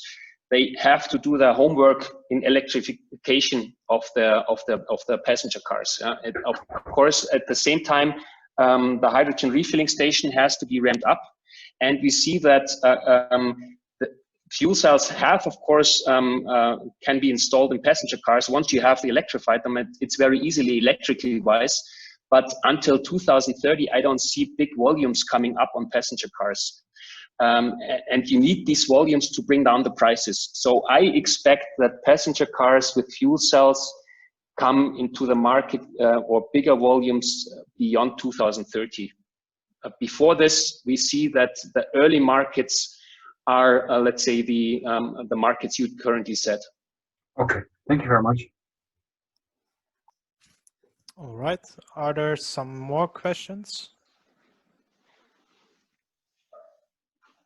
S5: they have to do their homework in electrification of the passenger cars. Of course, at the same time, the hydrogen refilling station has to be ramped up. And we see that the fuel cells have, of course, can be installed in passenger cars. Once you have electrified them, it's very easily electrically wise. But until 2030, I don't see big volumes coming up on passenger cars. And you need these volumes to bring down the prices. So I expect that passenger cars with fuel cells come into the market or bigger volumes beyond 2030. Before this, we see that the early markets are, let's say, the markets you currently set.
S6: Okay, thank you very much.
S1: All right. Are there some more questions?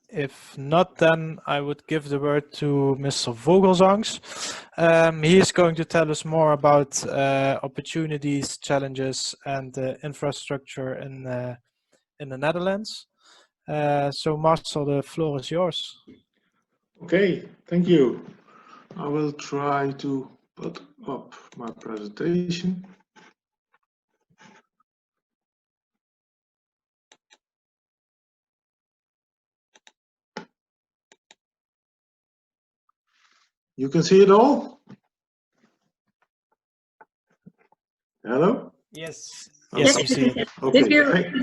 S1: If not, then I would give the word to Mr. Vogelzangs. He is going to tell us more about opportunities, challenges, and infrastructure in the Netherlands. So Marcel, the floor is yours.
S7: Okay, thank you. I will try to put up my presentation. You can see it all? Hello?
S1: Yes.
S7: Okay.
S1: Yes, we see it.
S7: Okay.
S3: Did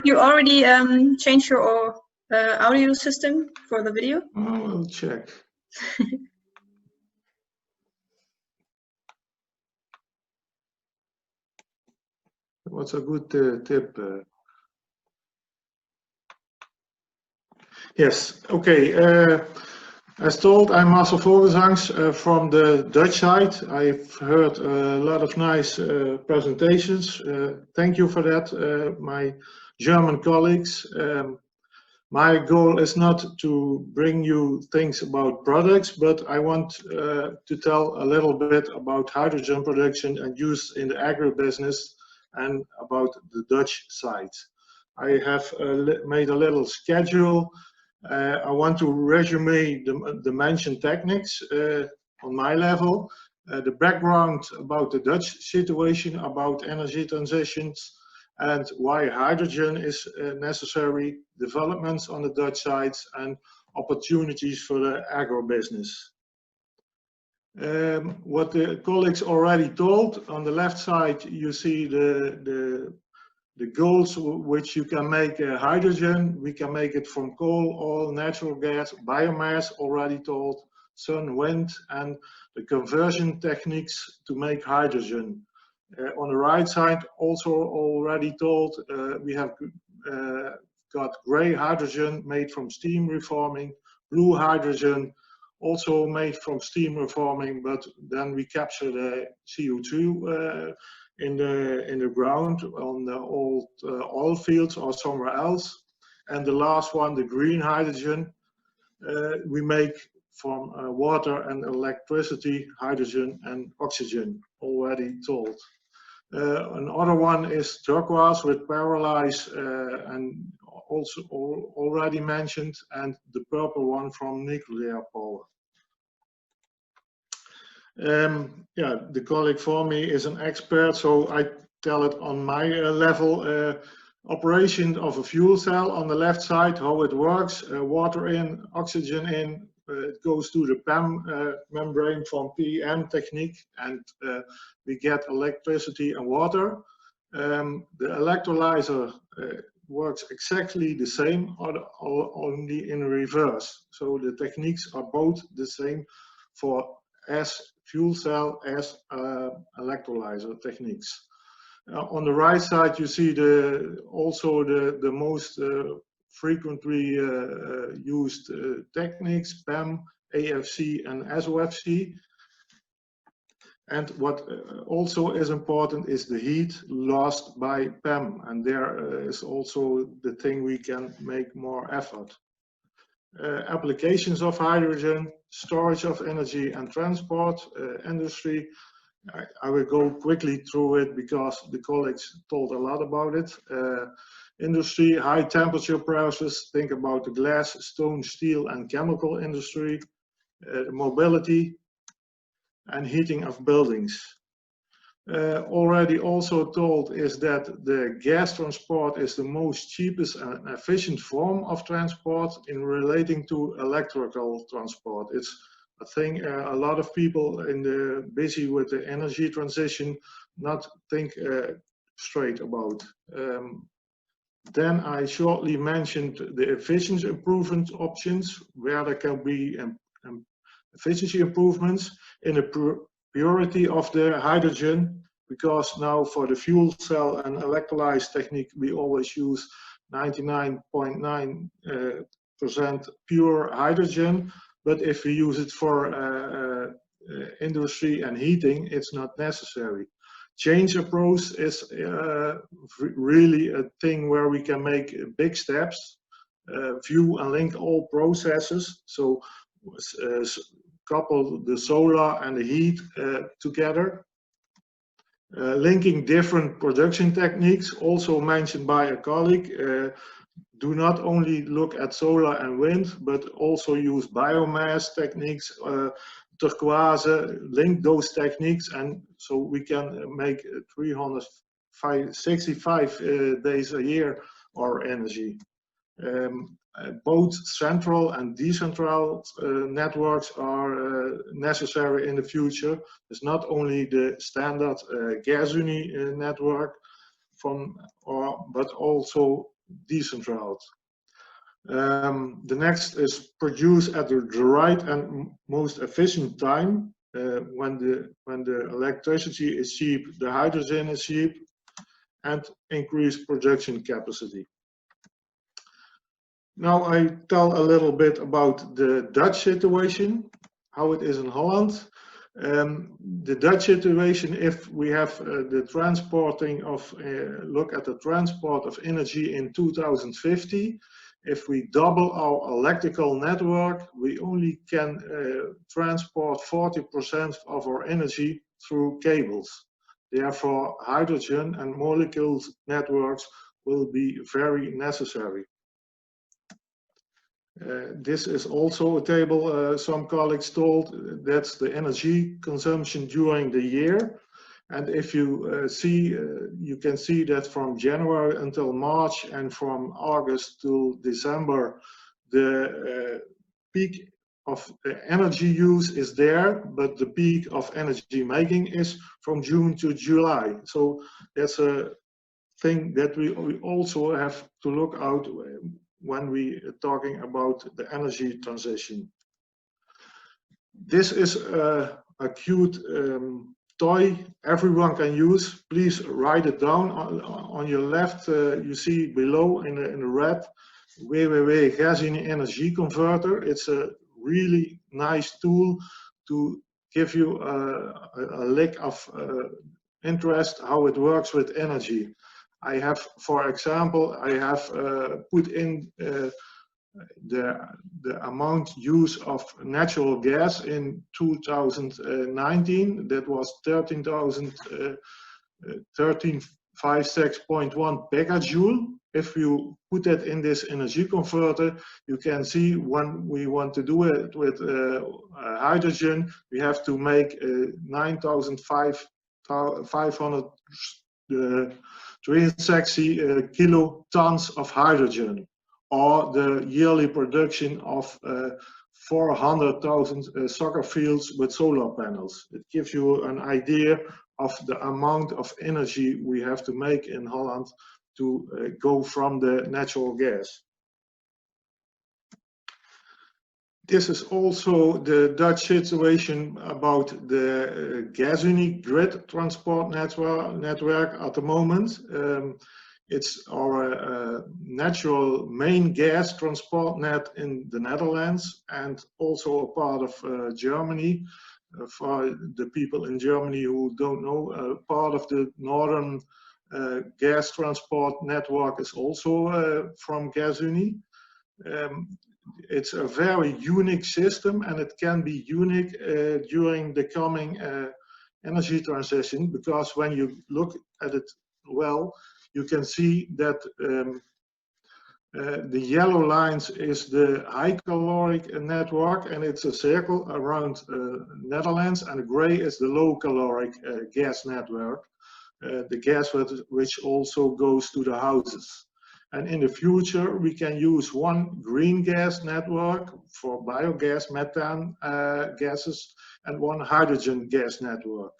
S3: you already change your audio system for the video?
S7: I will check. What's a good tip? Yes, okay. As told, I'm Marcel Vogelsangs from the Dutch side. I've heard a lot of nice presentations. Thank you for that, my German colleagues. My goal is not to bring you things about products, but I want to tell a little bit about hydrogen production and use in the agribusiness and about the Dutch side. I have made a little schedule. I want to resume the mentioned techniques on my level, the background about the Dutch situation, about energy transitions, and why hydrogen is necessary, developments on the Dutch side, and opportunities for the agrobusiness. What the colleagues already told, on the left side you see the goals which you can make hydrogen. We can make it from coal, oil, natural gas, biomass, already told, sun, wind, and the conversion techniques to make hydrogen. On the right side, also already told, we have got gray hydrogen made from steam reforming, blue hydrogen also made from steam reforming, but then we capture the CO2 in the ground on the old oil fields or somewhere else. And the last one, the green hydrogen, we make from water and electricity, hydrogen and oxygen, already told. Another one is turquoise with pyrolyze and also already mentioned, and the purple one from nuclear power. Yeah, the colleague for me is an expert, so I tell it on my level. Operation of a fuel cell on the left side, how it works, water in, oxygen in, it goes to the PEM membrane from PEM technique, and we get electricity and water. The electrolyzer works exactly the same, only in reverse. So the techniques are both the same for as fuel cell as electrolyzer techniques. On the right side, you see also the most frequently used techniques, PEM, AFC, and SOFC. And what also is important is the heat lost by PEM, and there is also the thing we can make more effort. Applications of hydrogen, storage of energy and transport, industry. I will go quickly through it because the colleagues told a lot about it. Industry, high temperature process, think about the glass, stone, steel and chemical industry, mobility and heating of buildings. Already also told is that the gas transport is the most cheapest and efficient form of transport in relating to electrical transport. It's a thing a lot of people busy with the energy transition not think straight about. Then I shortly mentioned the efficiency improvement options, where there can be efficiency improvements in the purity of the hydrogen, because now for the fuel cell and electrolyze technique we always use 99.9% pure hydrogen, but if we use it for industry and heating, it's not necessary. Change approach is really a thing where we can make big steps, view and link all processes, so couple the solar and the heat together. Linking different production techniques, also mentioned by a colleague. Do not only look at solar and wind, but also use biomass techniques turquoise, link those techniques, and so we can make 365 days a year our energy. Both central and decentralized networks are necessary in the future. It's not only the standard gas unit network but also decentralized. The next is produce at the right and most efficient time. When the electricity is cheap, the hydrogen is cheap, and increase production capacity. Now I tell a little bit about the Dutch situation, how it is in Holland. The Dutch situation, if we have the transporting of, look at the transport of energy in 2050, if we double our electrical network, we only can transport 40% of our energy through cables. Therefore, hydrogen and molecules networks will be very necessary. This is also a table some colleagues told, that's the energy consumption during the year. And if you see, you can see that from January until March and from August to December, the peak of energy use is there, but the peak of energy making is from June to July. So that's a thing that we also have to look out when we are talking about the energy transition. This is a cute toy everyone can use. Please write it down. On your left, you see below in the red, Energieconverter. It's a really nice tool to give you a lick of interest how it works with energy. I have, for example, I have put in the amount use of natural gas in 2019. That was 1356.1 pegajoule. If you put that in this energy converter, you can see when we want to do it with hydrogen, we have to make 9,500 kilotons of hydrogen, or the yearly production of 400,000 soccer fields with solar panels. It gives you an idea of the amount of energy we have to make in Holland to go from the natural gas. This is also the Dutch situation about the gas unit grid transport network at the moment. It's our natural main gas transport net in the Netherlands and also a part of Germany. For the people in Germany who don't know, part of the northern gas transport network is also from Gasunie. It's a very unique system, and it can be unique during the coming energy transition, because when you look at it well, you can see that the yellow lines is the high caloric network, and it's a circle around Netherlands, and the gray is the low caloric gas network, the gas which also goes to the houses. And in the future, we can use one green gas network for biogas, methane gases, and one hydrogen gas network.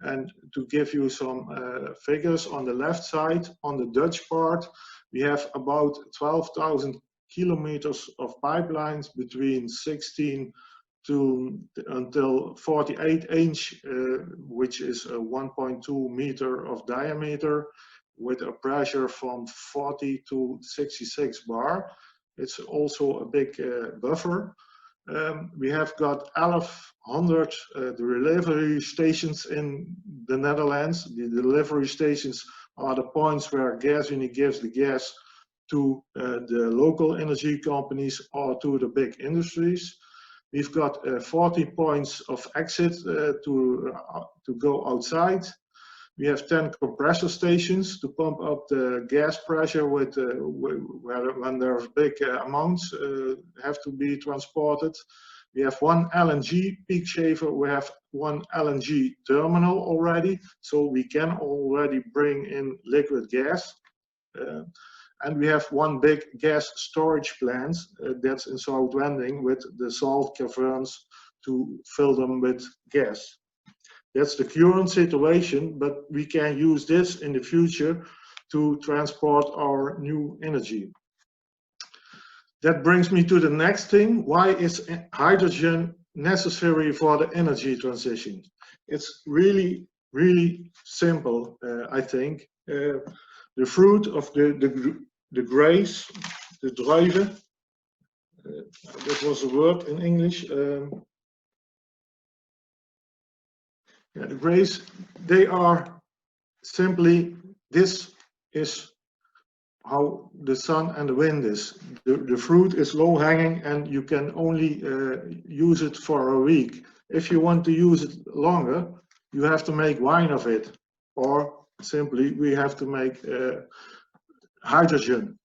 S7: And to give you some figures on the left side, on the Dutch part, we have about 12,000 kilometers of pipelines between 16 to until 48 inch, which is a 1.2 meter of diameter, with a pressure from 40 to 66 bar. It's also a big buffer. We have got 1,100 delivery stations in the Netherlands. The delivery stations are the points where Gasunie gives the gas to the local energy companies or to the big industries. We've got 40 points of exit to go outside. We have 10 compressor stations to pump up the gas pressure with when there's big amounts have to be transported. We have one LNG peak shaver, we have one LNG terminal already, so we can already bring in liquid gas. And we have one big gas storage plant that's in Zuidwending with the salt caverns to fill them with gas. That's the current situation, but we can use this in the future to transport our new energy. That brings me to the next thing. Why is hydrogen necessary for the energy transition? It's really, really simple, I think. The fruit of the grapes, the druiven, that was a word in English. Yeah, the grapes, they are simply, this is how the sun and the wind is. The fruit is low hanging and you can only use it for a week. If you want to use it longer, you have to make wine of it, or simply we have to make hydrogen.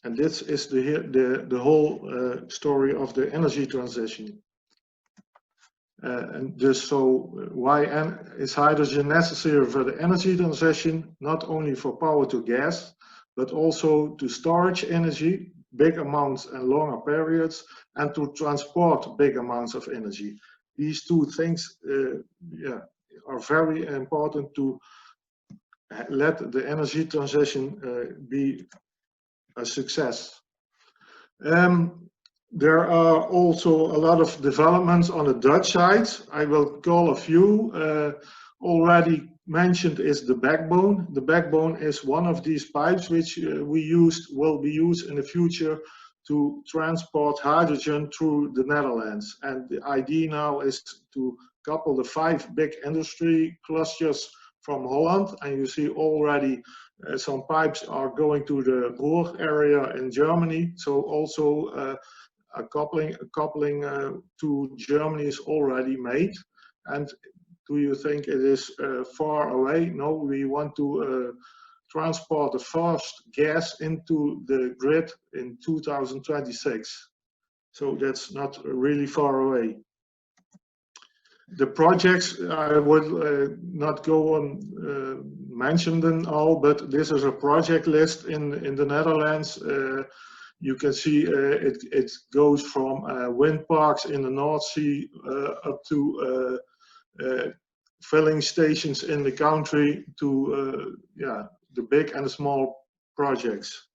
S7: And this is the whole story of the energy transition. And just so, why is hydrogen necessary for the energy transition? Not only for power to gas, but also to storage energy, big amounts and longer periods, and to transport big amounts of energy. These two things are very important to let the energy transition be a success. There are also a lot of developments on the Dutch side. I will call a few. Already mentioned is the backbone. The backbone is one of these pipes which will be used in the future to transport hydrogen through the Netherlands. And the idea now is to couple the 5 big industry clusters from Holland, and you see already some pipes are going to the Ruhr area in Germany. So also a coupling to Germany is already made. And do you think it is far away? No, we want to transport the first gas into the grid in 2026. So that's not really far away. The projects, I would not go on mention them all, but this is a project list in the Netherlands. You can see it goes from wind parks in the North Sea up to filling stations in the country to the big and small projects.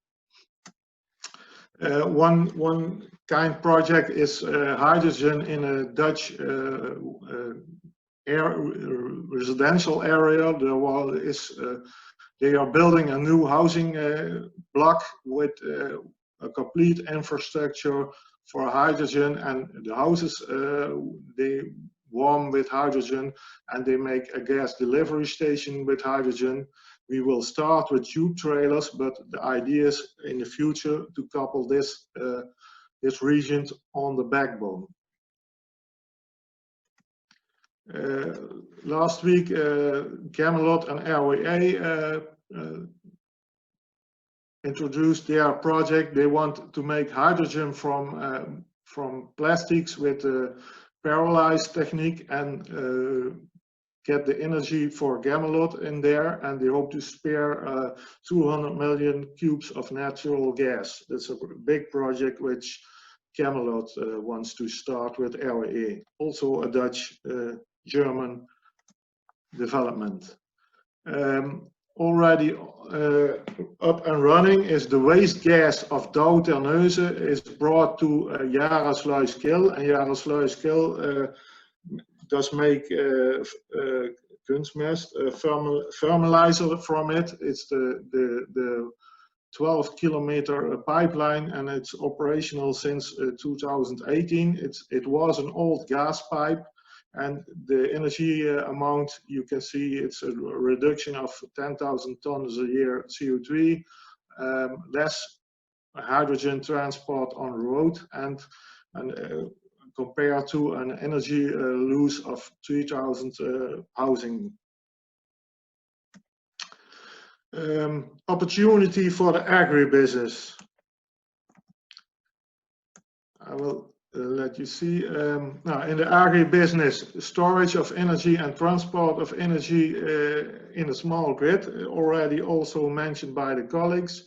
S7: One kind project is hydrogen in a Dutch residential area. They are building a new housing block with a complete infrastructure for hydrogen, and the houses they warm with hydrogen, and they make a gas delivery station with hydrogen. We will start with tube trailers, but the idea is in the future to couple this region on the backbone. Last week, Camelot and RWE introduced their project. They want to make hydrogen from plastics with pyrolysis technique and get the energy for Camelot in there, and they hope to spare 200 million cubes of natural gas. That's a big project which Camelot wants to start with RWE, also a Dutch-German development. Already up and running is the waste gas of Douw Terneuzen is brought to Jarasluiskil, and Jarasluiskil does make kunstmest, fertilizer from it. It's the 12-kilometer pipeline, and it's operational since 2018. It was an old gas pipe, and the energy amount you can see, it's a reduction of 10,000 tons a year CO2, less hydrogen transport on road, and compared to an energy loss of 3,000 housing. Opportunity for the agribusiness. I will let you see. Now, in the agribusiness, storage of energy and transport of energy in a small grid, already also mentioned by the colleagues.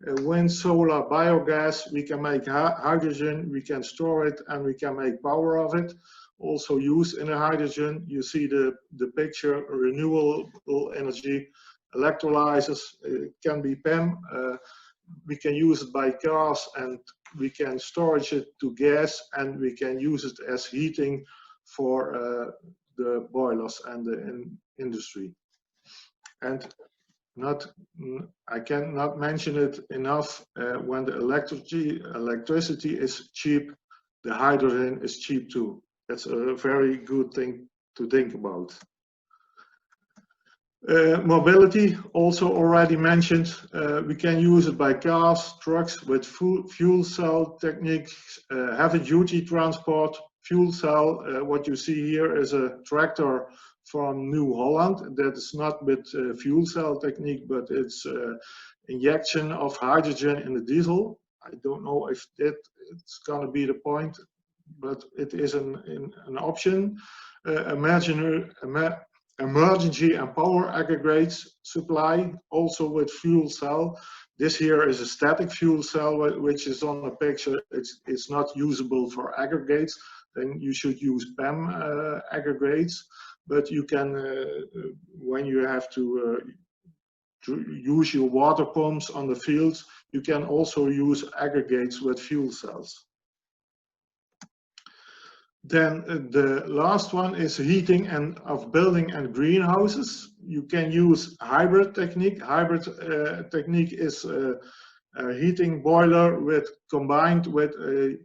S7: Wind, solar, biogas, we can make hydrogen, we can store it, and we can make power of it. Also used in the hydrogen, you see the picture, renewable energy, electrolyzers, can be PEM. We can use it by cars, and we can storage it to gas, and we can use it as heating for the boilers and the industry. And I cannot mention it enough, when the electricity is cheap, the hydrogen is cheap too. That's a very good thing to think about. Mobility, also already mentioned, we can use it by cars, trucks with fuel cell techniques, heavy duty transport, fuel cell. What you see here is a tractor from New Holland that is not with fuel cell technique, but it's injection of hydrogen in the diesel. I don't know if it's going to be the point, but it is an option. Emergency and power aggregates supply, also with fuel cell. This here is a static fuel cell, which is on the picture. It's not usable for aggregates. Then you should use PEM aggregates. But you can, when you have to use your water pumps on the fields, you can also use aggregates with fuel cells. Then the last one is heating of building and greenhouses. You can use hybrid technique. Hybrid technique is a heating boiler combined with a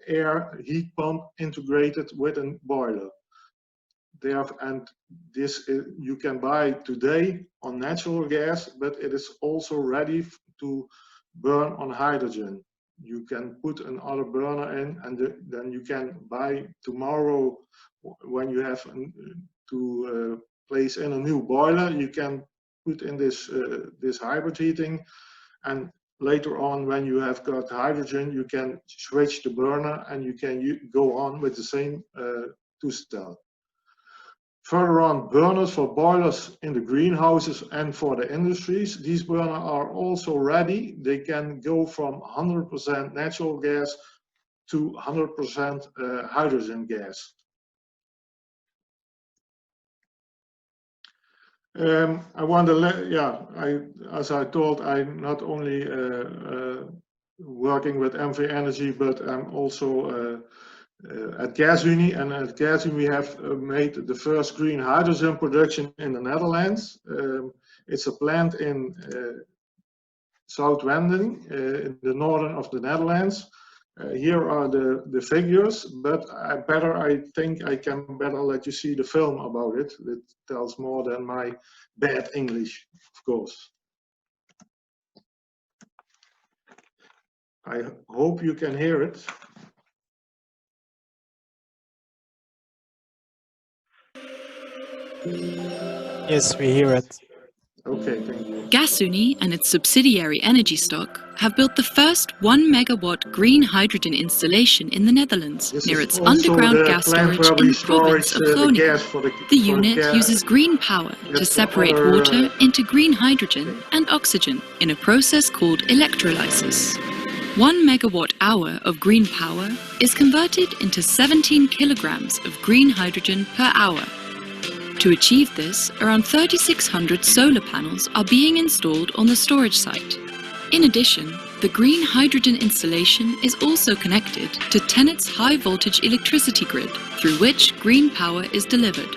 S7: air heat pump integrated with a boiler. And this you can buy today on natural gas, but it is also ready to burn on hydrogen. You can put another burner in, and then you can buy tomorrow, when you have to place in a new boiler, you can put in this hybrid heating, and later on, when you have got hydrogen, you can switch the burner and you can go on with the same toestel. Further on, burners for boilers in the greenhouses and for the industries. These burners are also ready. They can go from 100% natural gas to 100% hydrogen gas. I want to as I told, I'm not only working with MV Energy, but I'm also at GasUnie, and at GasUnie we have made the first green hydrogen production in the Netherlands. It's a plant in Zuidwenden, in the northern of the Netherlands. Here are the figures, but I think I can better let you see the film about it. It tells more than my bad English, of course. I hope you can hear it.
S1: Yes, we hear it.
S7: Okay, thank you.
S8: GasUnie and its subsidiary Energy Stock have built the first 1 megawatt green hydrogen installation in the Netherlands near its underground gas storage in the province of Groningen. The unit uses green power to separate water into green hydrogen and oxygen in a process called electrolysis. 1 megawatt hour of green power is converted into 17 kilograms of green hydrogen per hour. To achieve this, around 3,600 solar panels are being installed on the storage site. In addition, the green hydrogen installation is also connected to TenneT's high-voltage electricity grid, through which green power is delivered.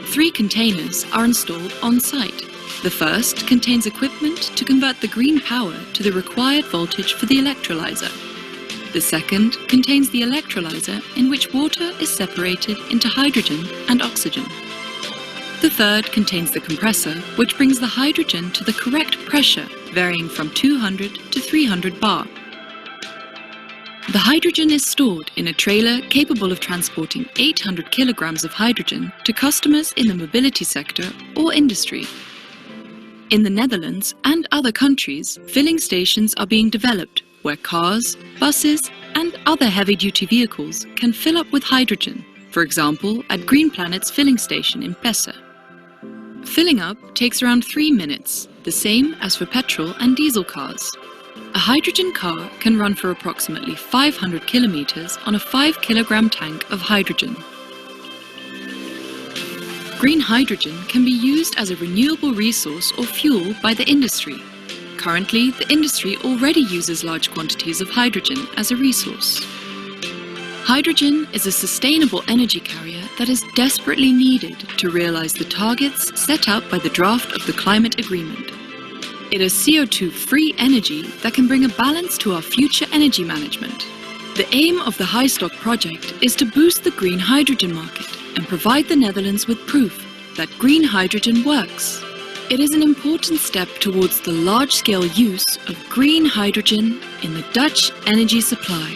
S8: 3 containers are installed on-site. The first contains equipment to convert the green power to the required voltage for the electrolyzer. The second contains the electrolyzer, in which water is separated into hydrogen and oxygen. The third contains the compressor, which brings the hydrogen to the correct pressure, varying from 200 to 300 bar. The hydrogen is stored in a trailer capable of transporting 800 kilograms of hydrogen to customers in the mobility sector or industry. In the Netherlands and other countries, filling stations are being developed where cars, buses and other heavy-duty vehicles can fill up with hydrogen, for example, at Green Planet's filling station in Pesse. Filling up takes around 3 minutes, the same as for petrol and diesel cars. A hydrogen car can run for approximately 500 kilometers on a 5-kilogram tank of hydrogen. Green hydrogen can be used as a renewable resource or fuel by the industry. Currently, the industry already uses large quantities of hydrogen as a resource. Hydrogen is a sustainable energy carrier that is desperately needed to realize the targets set out by the draft of the climate agreement. It is CO2-free energy that can bring a balance to our future energy management. The aim of the HyStock project is to boost the green hydrogen market and provide the Netherlands with proof that green hydrogen works. It is an important step towards the large-scale use of green hydrogen in the Dutch energy supply.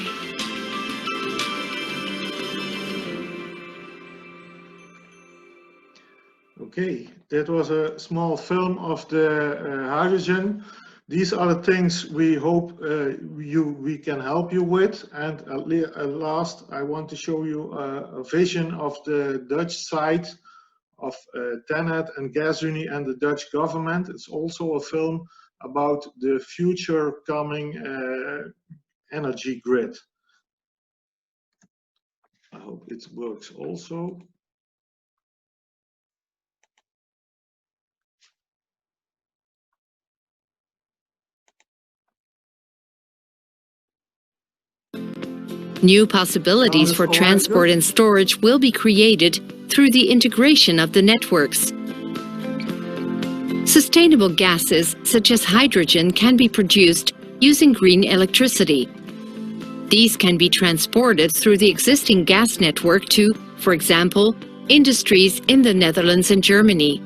S7: Okay, that was a small film of the hydrogen. These are the things we hope we can help you with. And at last, I want to show you a vision of the Dutch side of TenneT and GasUnie and the Dutch government. It's also a film about the future coming energy grid. I hope it works also.
S9: New possibilities for transport and storage will be created through the integration of the networks. Sustainable gases, such as hydrogen, can be produced using green electricity. These can be transported through the existing gas network to, for example, industries in the Netherlands and Germany.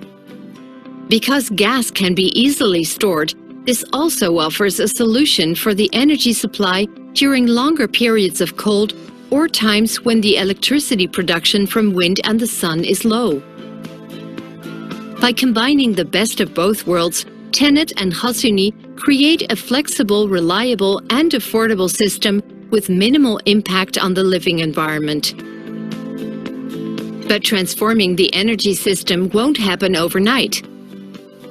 S9: Because gas can be easily stored, this also offers a solution for the energy supply during longer periods of cold or times when the electricity production from wind and the sun is low. By combining the best of both worlds, TenneT and GasUnie create a flexible, reliable and affordable system with minimal impact on the living environment. But transforming the energy system won't happen overnight.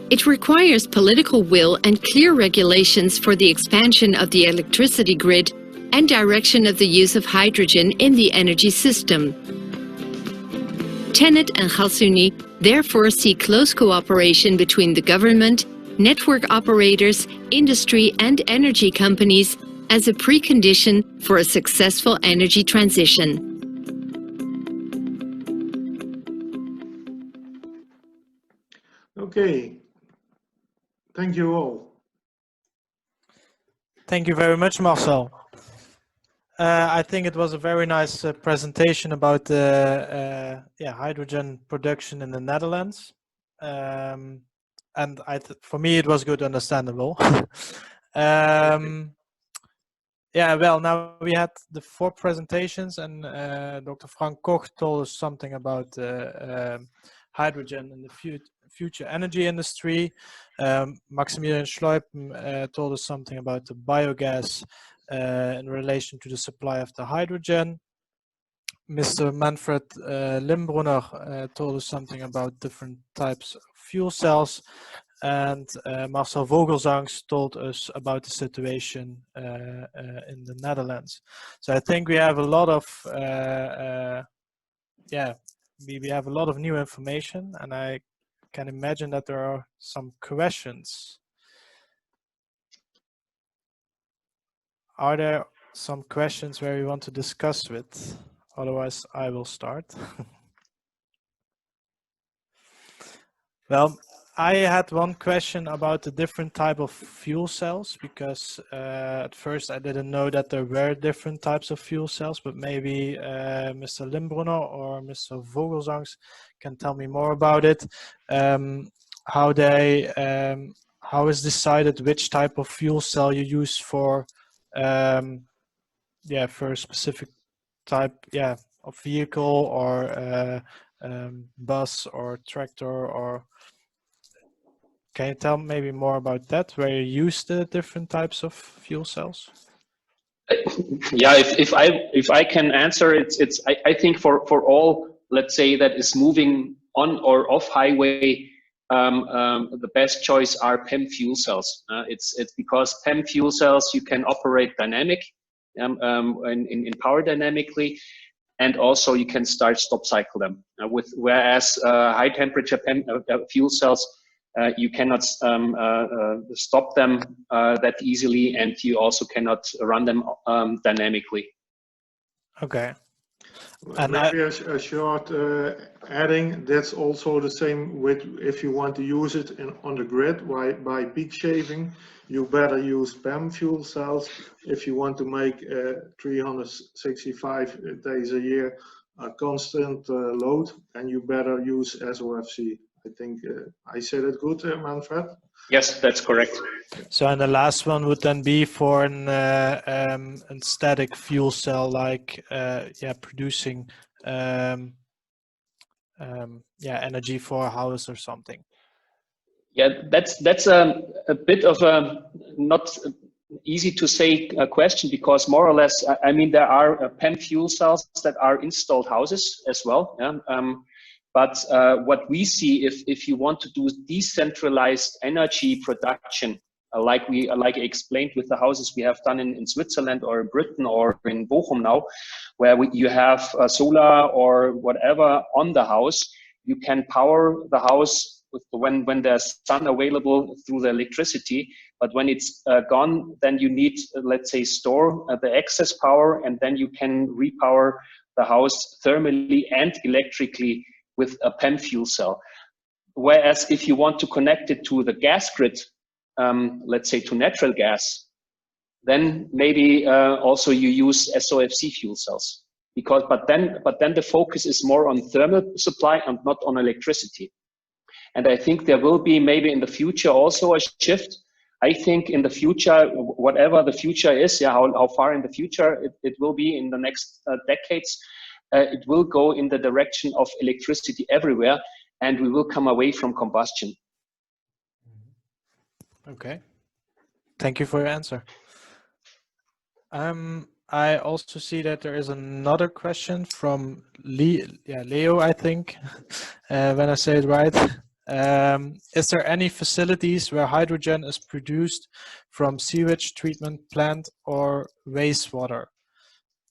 S9: It requires political will and clear regulations for the expansion of the electricity grid and direction of the use of hydrogen in the energy system. TenneT and GasUnie therefore see close cooperation between the government, network operators, industry and energy companies as a precondition for a successful energy transition.
S7: Okay. Thank you all.
S1: Thank you very much, Marcel. I think it was a very nice presentation about the hydrogen production in the Netherlands. And for me, it was good, understandable. Yeah, well, now we had the 4 presentations, and Dr. Frank Koch told us something about hydrogen in the future energy industry. Maximilian Schleupen told us something about the biogas in relation to the supply of the hydrogen. Mr. Manfred Limbrunner told us something about different types of fuel cells. And Marcel Vogelzangs told us about the situation in the Netherlands. So I think we have a lot of we have a lot of new information, and I can imagine that there are some questions. Are there some questions where you want to discuss with? Otherwise, I will start. Well, I had one question about the different type of fuel cells, because at first I didn't know that there were different types of fuel cells, but maybe Mr. Limbrunner or Mr. Vogelzangs can tell me more about it. How is decided which type of fuel cell you use for for a specific type of vehicle or bus or tractor, or can you tell maybe more about that, where you use the different types of fuel cells?
S5: Yeah, if I can answer, I think for all, let's say, that is moving on or off highway, the best choice are PEM fuel cells. It's because PEM fuel cells you can operate dynamic, in power dynamically, and also you can stop cycle them. Whereas high temperature PEM fuel cells, you cannot stop them that easily, and you also cannot run them dynamically.
S1: Okay.
S7: And maybe a short adding, that's also the same with if you want to use it on the grid by peak shaving, you better use PEM fuel cells. If you want to make 365 days a year a constant load, and you better use SOFC. I think I said it good, Manfred?
S5: Yes, that's correct.
S1: So, and the last one would then be for a static fuel cell, like producing energy for a house or something.
S5: Yeah, that's a bit of a not easy to say question, because more or less, I mean, there are PEM fuel cells that are installed houses as well. Yeah? But what we see, if you want to do decentralized energy production, like I explained with the houses we have done in Switzerland or in Britain or in Bochum now, where you have solar or whatever on the house, you can power the house with when there's sun available through the electricity. But when it's gone, then you need, let's say, store the excess power, and then you can repower the house thermally and electrically with a PEM fuel cell. Whereas if you want to connect it to the gas grid, let's say to natural gas, then maybe also you use SOFC fuel cells, but then the focus is more on thermal supply and not on electricity. And I think there will be maybe in the future also a shift. I think in the future, whatever the future is, how far in the future it will be in the next decades, it will go in the direction of electricity everywhere, and we will come away from combustion.
S1: Okay. Thank you for your answer. I also see that there is another question from Leo, I think, when I say it right. Is there any facilities where hydrogen is produced from sewage treatment plant or wastewater?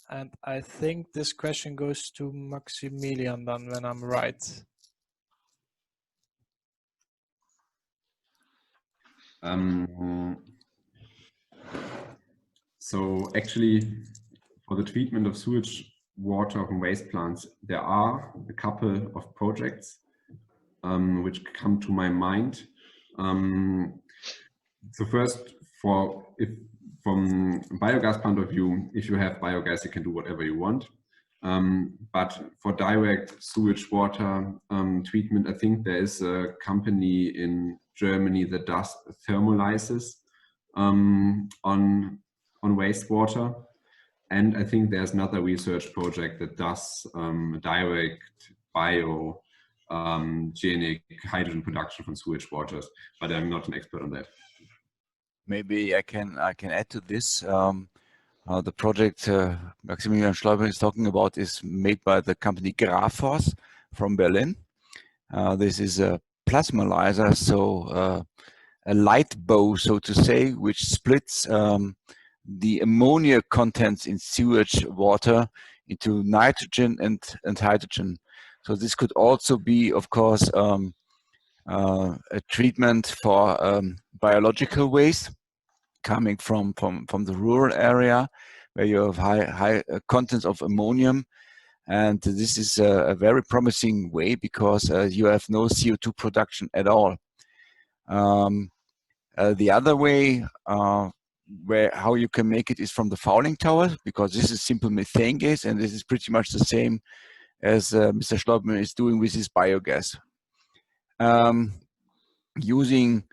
S1: And I think this question goes to Maximilian then, when I'm right.
S4: So actually, for the treatment of sewage water from waste plants, there are a couple of projects which come to my mind. So first, from biogas point of view, if you have biogas, you can do whatever you want. But for direct sewage water treatment, I think there is a company in Germany that does thermolysis on wastewater. And I think there's another research project that does direct biogenic hydrogen production from sewage waters, but I'm not an expert on that.
S2: Maybe I can add to this. The project Maximilian Schleiber is talking about is made by the company Grafos from Berlin. This is a plasmalyzer, so a light bow, so to say, which splits the ammonia contents in sewage water into nitrogen and hydrogen. So this could also be, of course, a treatment for biological waste coming from the rural area where you have high contents of ammonium, and this is a very promising way because you have no CO2 production at all. The other way how you can make it is from the fouling tower, because this is simple methane gas, and this is pretty much the same as Mr. Schleubman is doing with his biogas. Using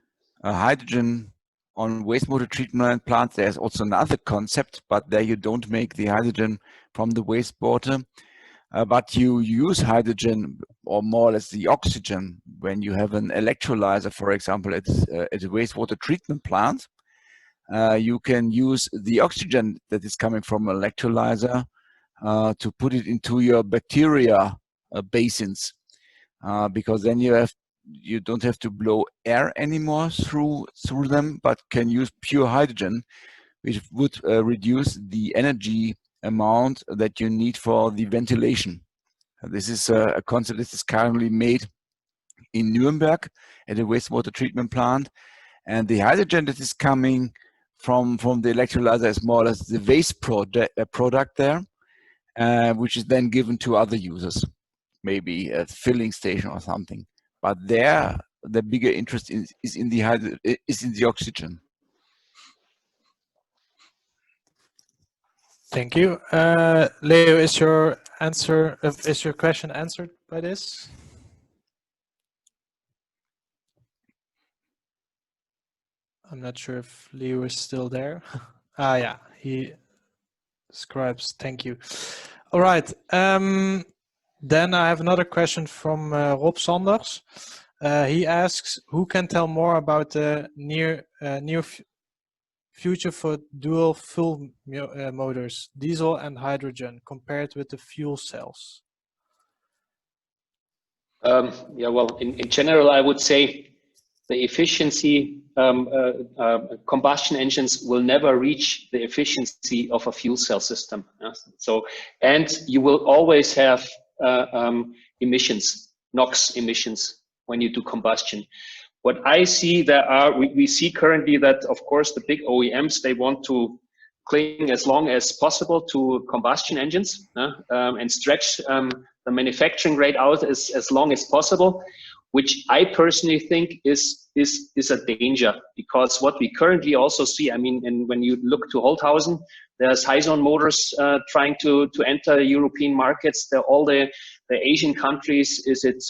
S2: hydrogen on wastewater treatment plants, there's also another concept, but there you don't make the hydrogen from the wastewater, but you use hydrogen, or more or less the oxygen, when you have an electrolyzer, for example, at a wastewater treatment plant. you can use the oxygen that is coming from an electrolyzer to put it into your bacteria basins, because then you don't have to blow air anymore through them, but can use pure hydrogen, which would reduce the energy amount that you need for the ventilation. This is a concept that is currently made in Nuremberg at a wastewater treatment plant, and the hydrogen that is coming from the electrolyzer is more or less the waste product there, which is then given to other users, maybe a filling station or something. But there, the bigger interest is in the oxygen.
S1: Thank you. Leo, is your question answered by this? I'm not sure if Leo is still there. Yeah, he scribes. Thank you. All right. Then I have another question from Rob Sanders. He asks, who can tell more about the near future for dual fuel motors, diesel and hydrogen, compared with the fuel cells?
S5: Yeah, well, in general, I would say the efficiency, combustion engines will never reach the efficiency of a fuel cell system. So, and you will always have emissions, NOx emissions, when you do combustion. What I see, we see currently that, of course, the big OEMs, they want to cling as long as possible to combustion engines and stretch the manufacturing rate out as long as possible, which I personally think is a danger, because what we currently also see, I mean, and when you look to Holthausen, there's Hyzon Motors trying to enter European markets. All the Asian countries, is it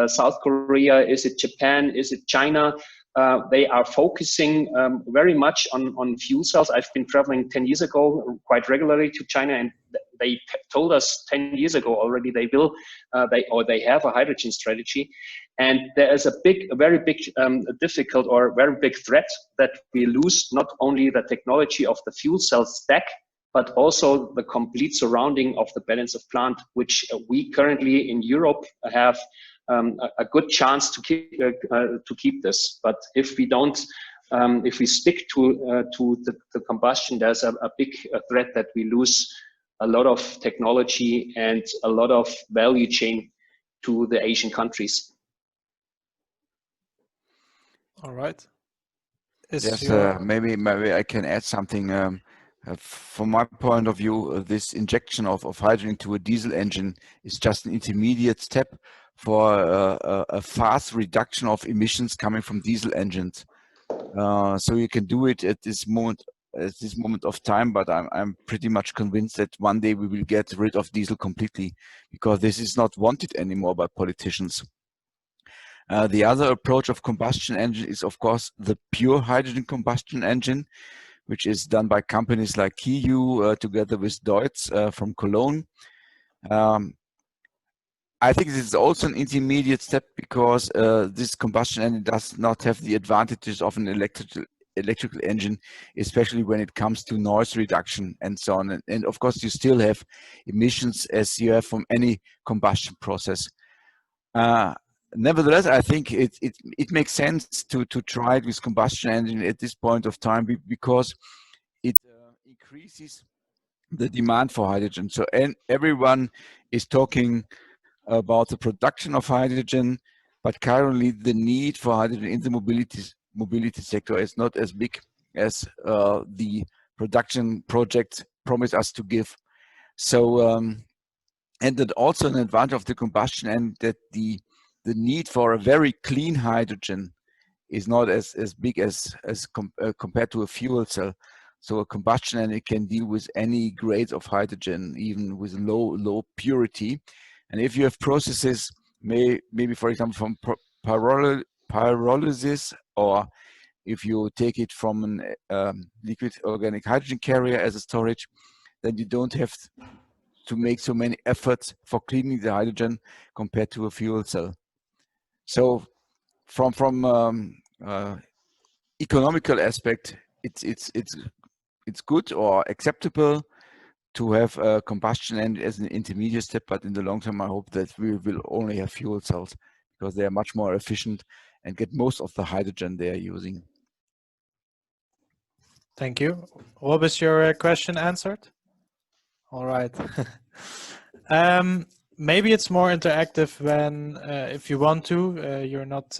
S5: South Korea, is it Japan, is it China? They are focusing very much on fuel cells. I've been traveling 10 years ago quite regularly to China, and they told us 10 years ago already they have a hydrogen strategy. And there is a very big difficult or very big threat that we lose not only the technology of the fuel cell stack, but also the complete surrounding of the balance of plant, which we currently in Europe have a good chance to keep this. But if we don't, if we stick to the combustion, there's a big threat that we lose a lot of technology and a lot of value chain to the Asian countries.
S1: All right.
S2: Yes, maybe I can add something. From my point of view, this injection of hydrogen into a diesel engine is just an intermediate step for a fast reduction of emissions coming from diesel engines. So you can do it at this moment of time, but I'm pretty much convinced that one day we will get rid of diesel completely, because this is not wanted anymore by politicians. The other approach of combustion engine is, of course, the pure hydrogen combustion engine, which is done by companies like KIU together with Deutz from Cologne. I think this is also an intermediate step, because this combustion engine does not have the advantages of an electrical engine, especially when it comes to noise reduction and so on. And of course, you still have emissions as you have from any combustion process. Nevertheless, I think it makes sense to try it with combustion engine at this point of time, because it increases the demand for hydrogen. So everyone is talking about the production of hydrogen, but currently the need for hydrogen in the mobility sector is not as big as the production projects promise us to give. So and that also an advantage of the combustion, and that the need for a very clean hydrogen is not as big as compared to a fuel cell. So a combustion engine can deal with any grades of hydrogen, even with low purity. And if you have processes, maybe for example from pyrolysis, or if you take it from a liquid organic hydrogen carrier as a storage, then you don't have to make so many efforts for cleaning the hydrogen compared to a fuel cell. So from economical aspect, it's good or acceptable to have combustion engine as an intermediate step, but in the long term, I hope that we will only have fuel cells because they are much more efficient and get most of the hydrogen they are using.
S1: Thank you. Rob, is your question answered? All right. Maybe it's more interactive when, if you want to, you're not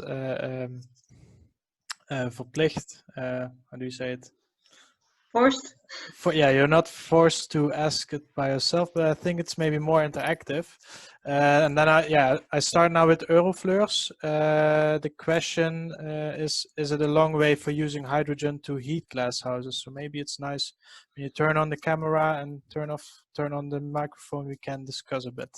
S1: verplicht. How do you say it?
S3: Forced?
S1: Yeah, you're not forced to ask it by yourself, but I think it's maybe more interactive. And then I start now with Eurofleurs. The question is it a long way for using hydrogen to heat glass houses? So maybe it's nice when you turn on the camera and turn on the microphone, we can discuss a bit.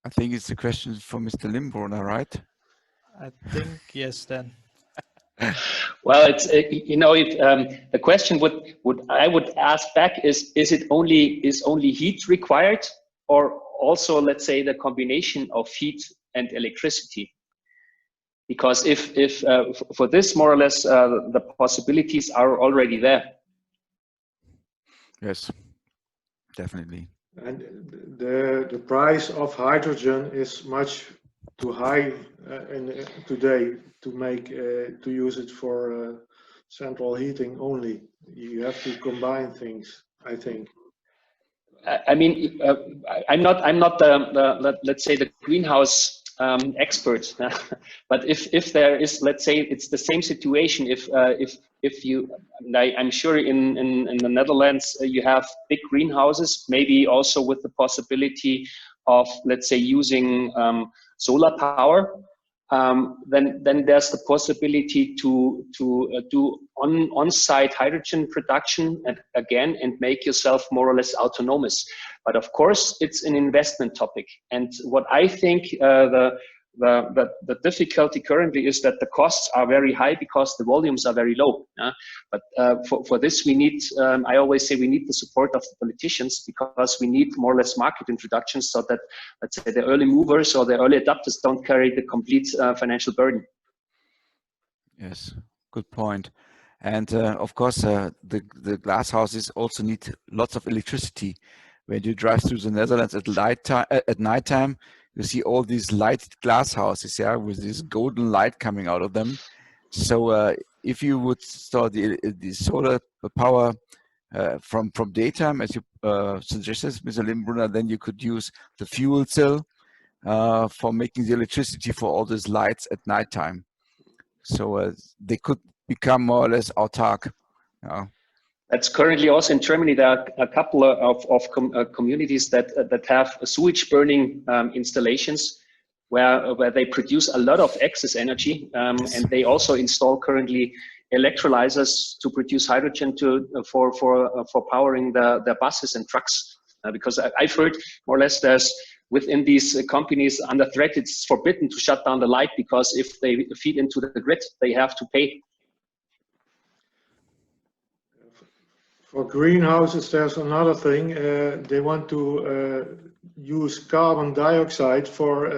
S2: I think it's a question for Mr. Limbrunner, right?
S1: I think yes, then.
S5: Well, it's the question I would ask back is only heat required, or also, let's say, the combination of heat and electricity? Because if for this, more or less, the possibilities are already there.
S2: Yes, definitely.
S7: And the price of hydrogen is much too high today to use it for central heating only. You have to combine things, I think.
S5: I mean, I'm not the let's say the greenhouse expert, but if there is, let's say, it's the same situation. If you, I'm sure in the Netherlands you have big greenhouses, maybe also with the possibility of, let's say, using solar power. Then there's the possibility to do on-site hydrogen production and make yourself more or less autonomous. But of course, it's an investment topic. And what I think the difficulty currently is that the costs are very high because the volumes are very low. But for this, we need, I always say, we need the support of the politicians, because we need more or less market introductions so that, let's say, the early movers or the early adopters don't carry the complete financial burden.
S2: Yes, good point. And of course, the glass houses also need lots of electricity. When you drive through the Netherlands at nighttime, you see all these lighted glass houses, yeah, with this golden light coming out of them. So if you would store the solar power from daytime, as you suggested, Mr. Limbrunner, then you could use the fuel cell for making the electricity for all these lights at nighttime. So they could become more or less autark.
S5: That's currently also in Germany. There are a couple of communities that have sewage burning installations where they produce a lot of excess energy, and they also install currently electrolyzers to produce hydrogen for powering their buses and trucks. Because I've heard more or less there's within these companies under threat, it's forbidden to shut down the light, because if they feed into the grid, they have to pay.
S7: For greenhouses, there's another thing. They want to use carbon dioxide for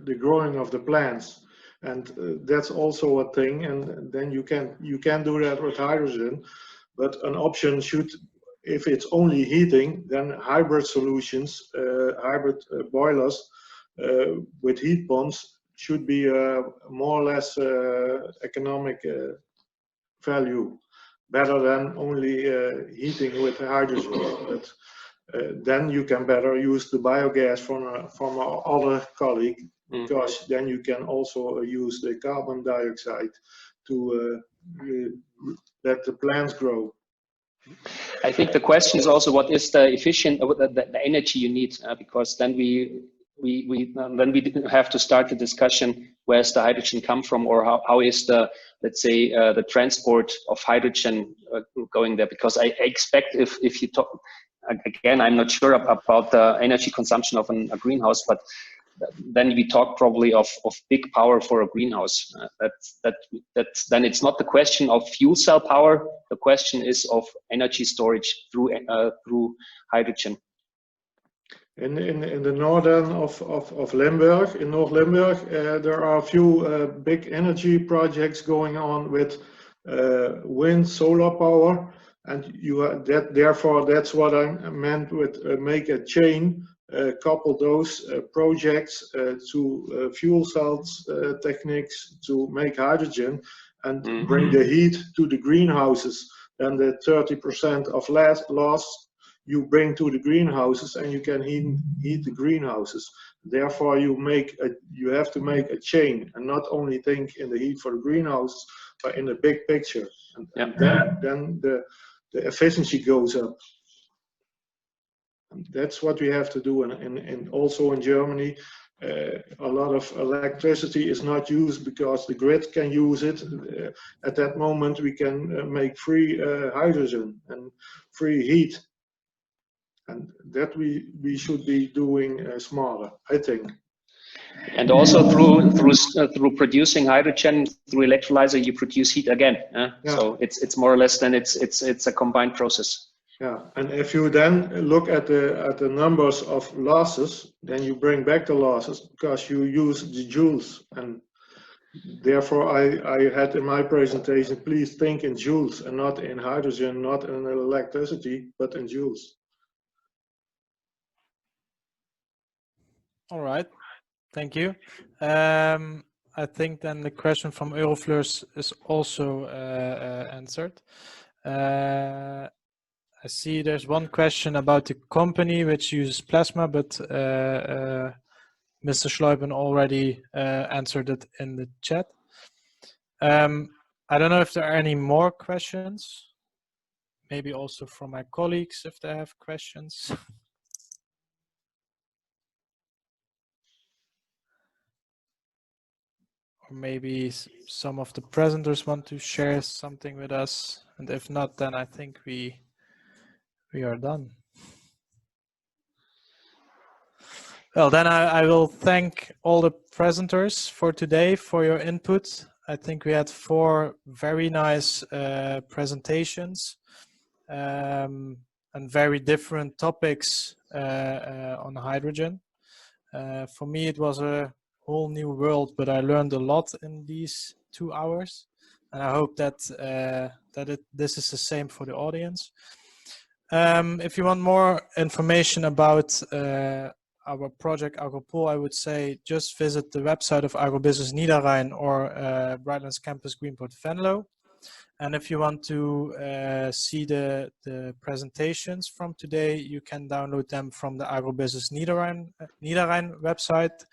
S7: the growing of the plants, and that's also a thing. And then you can do that with hydrogen, but an option should, if it's only heating, then hybrid solutions, hybrid boilers with heat pumps should be more or less economic value. Better than only heating with hydrogen, but then you can better use the biogas from our other colleague, because then you can also use the carbon dioxide to let the plants grow.
S5: I think the question is also what is the efficient the energy you need, because then we have to start the discussion, where's the hydrogen come from, or how is the, let's say, the transport of hydrogen going there? Because I expect if you talk, again, I'm not sure about the energy consumption of a greenhouse, but then we talk probably of big power for a greenhouse. Then it's not the question of fuel cell power. The question is of energy storage through hydrogen.
S7: In the northern of Limburg, in North Limburg, there are a few big energy projects going on with wind, solar power, and therefore that's what I meant with make a chain, couple those projects to fuel cells techniques to make hydrogen and bring the heat to the greenhouses. Then the 30% of loss you bring to the greenhouses, and you can heat the greenhouses. Therefore, you have to make a chain, and not only think in the heat for the greenhouse, but in the big picture. And then the efficiency goes up. And that's what we have to do. And also in Germany, a lot of electricity is not used because the grid can use it. At that moment, we can make free hydrogen and free heat. And that we should be doing smarter, I think.
S5: And also through producing hydrogen through electrolyzer, you produce heat again. Yeah. So it's more or less then it's a combined process.
S7: Yeah, and if you then look at the numbers of losses, then you bring back the losses because you use the joules, and therefore I had in my presentation, please think in joules and not in hydrogen, not in electricity, but in joules.
S1: All right, thank you. I think then the question from Eurofleurs is also answered. I see there's one question about the company which uses plasma, but Mr. Schleuben already answered it in the chat. I don't know if there are any more questions. Maybe also from my colleagues if they have questions. Or maybe some of the presenters want to share something with us, and if not, then I think we are done. Well, then I will thank all the presenters for today for your input. I think we had 4 very nice presentations and very different topics on hydrogen. For me, it was a whole new world, but I learned a lot in these 2 hours, and I hope that this is the same for the audience. If you want more information about our project Agropole, I would say just visit the website of Agrobusiness Niederrhein or Brightlands Campus Greenport Venlo. And if you want to see the presentations from today, you can download them from the Agrobusiness Niederrhein website.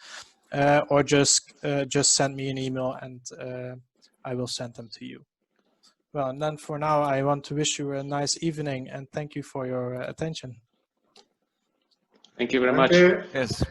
S1: Or just send me an email and I will send them to you. Well, and then for now, I want to wish you a nice evening and thank you for your attention.
S5: Thank you very much.
S2: Yes.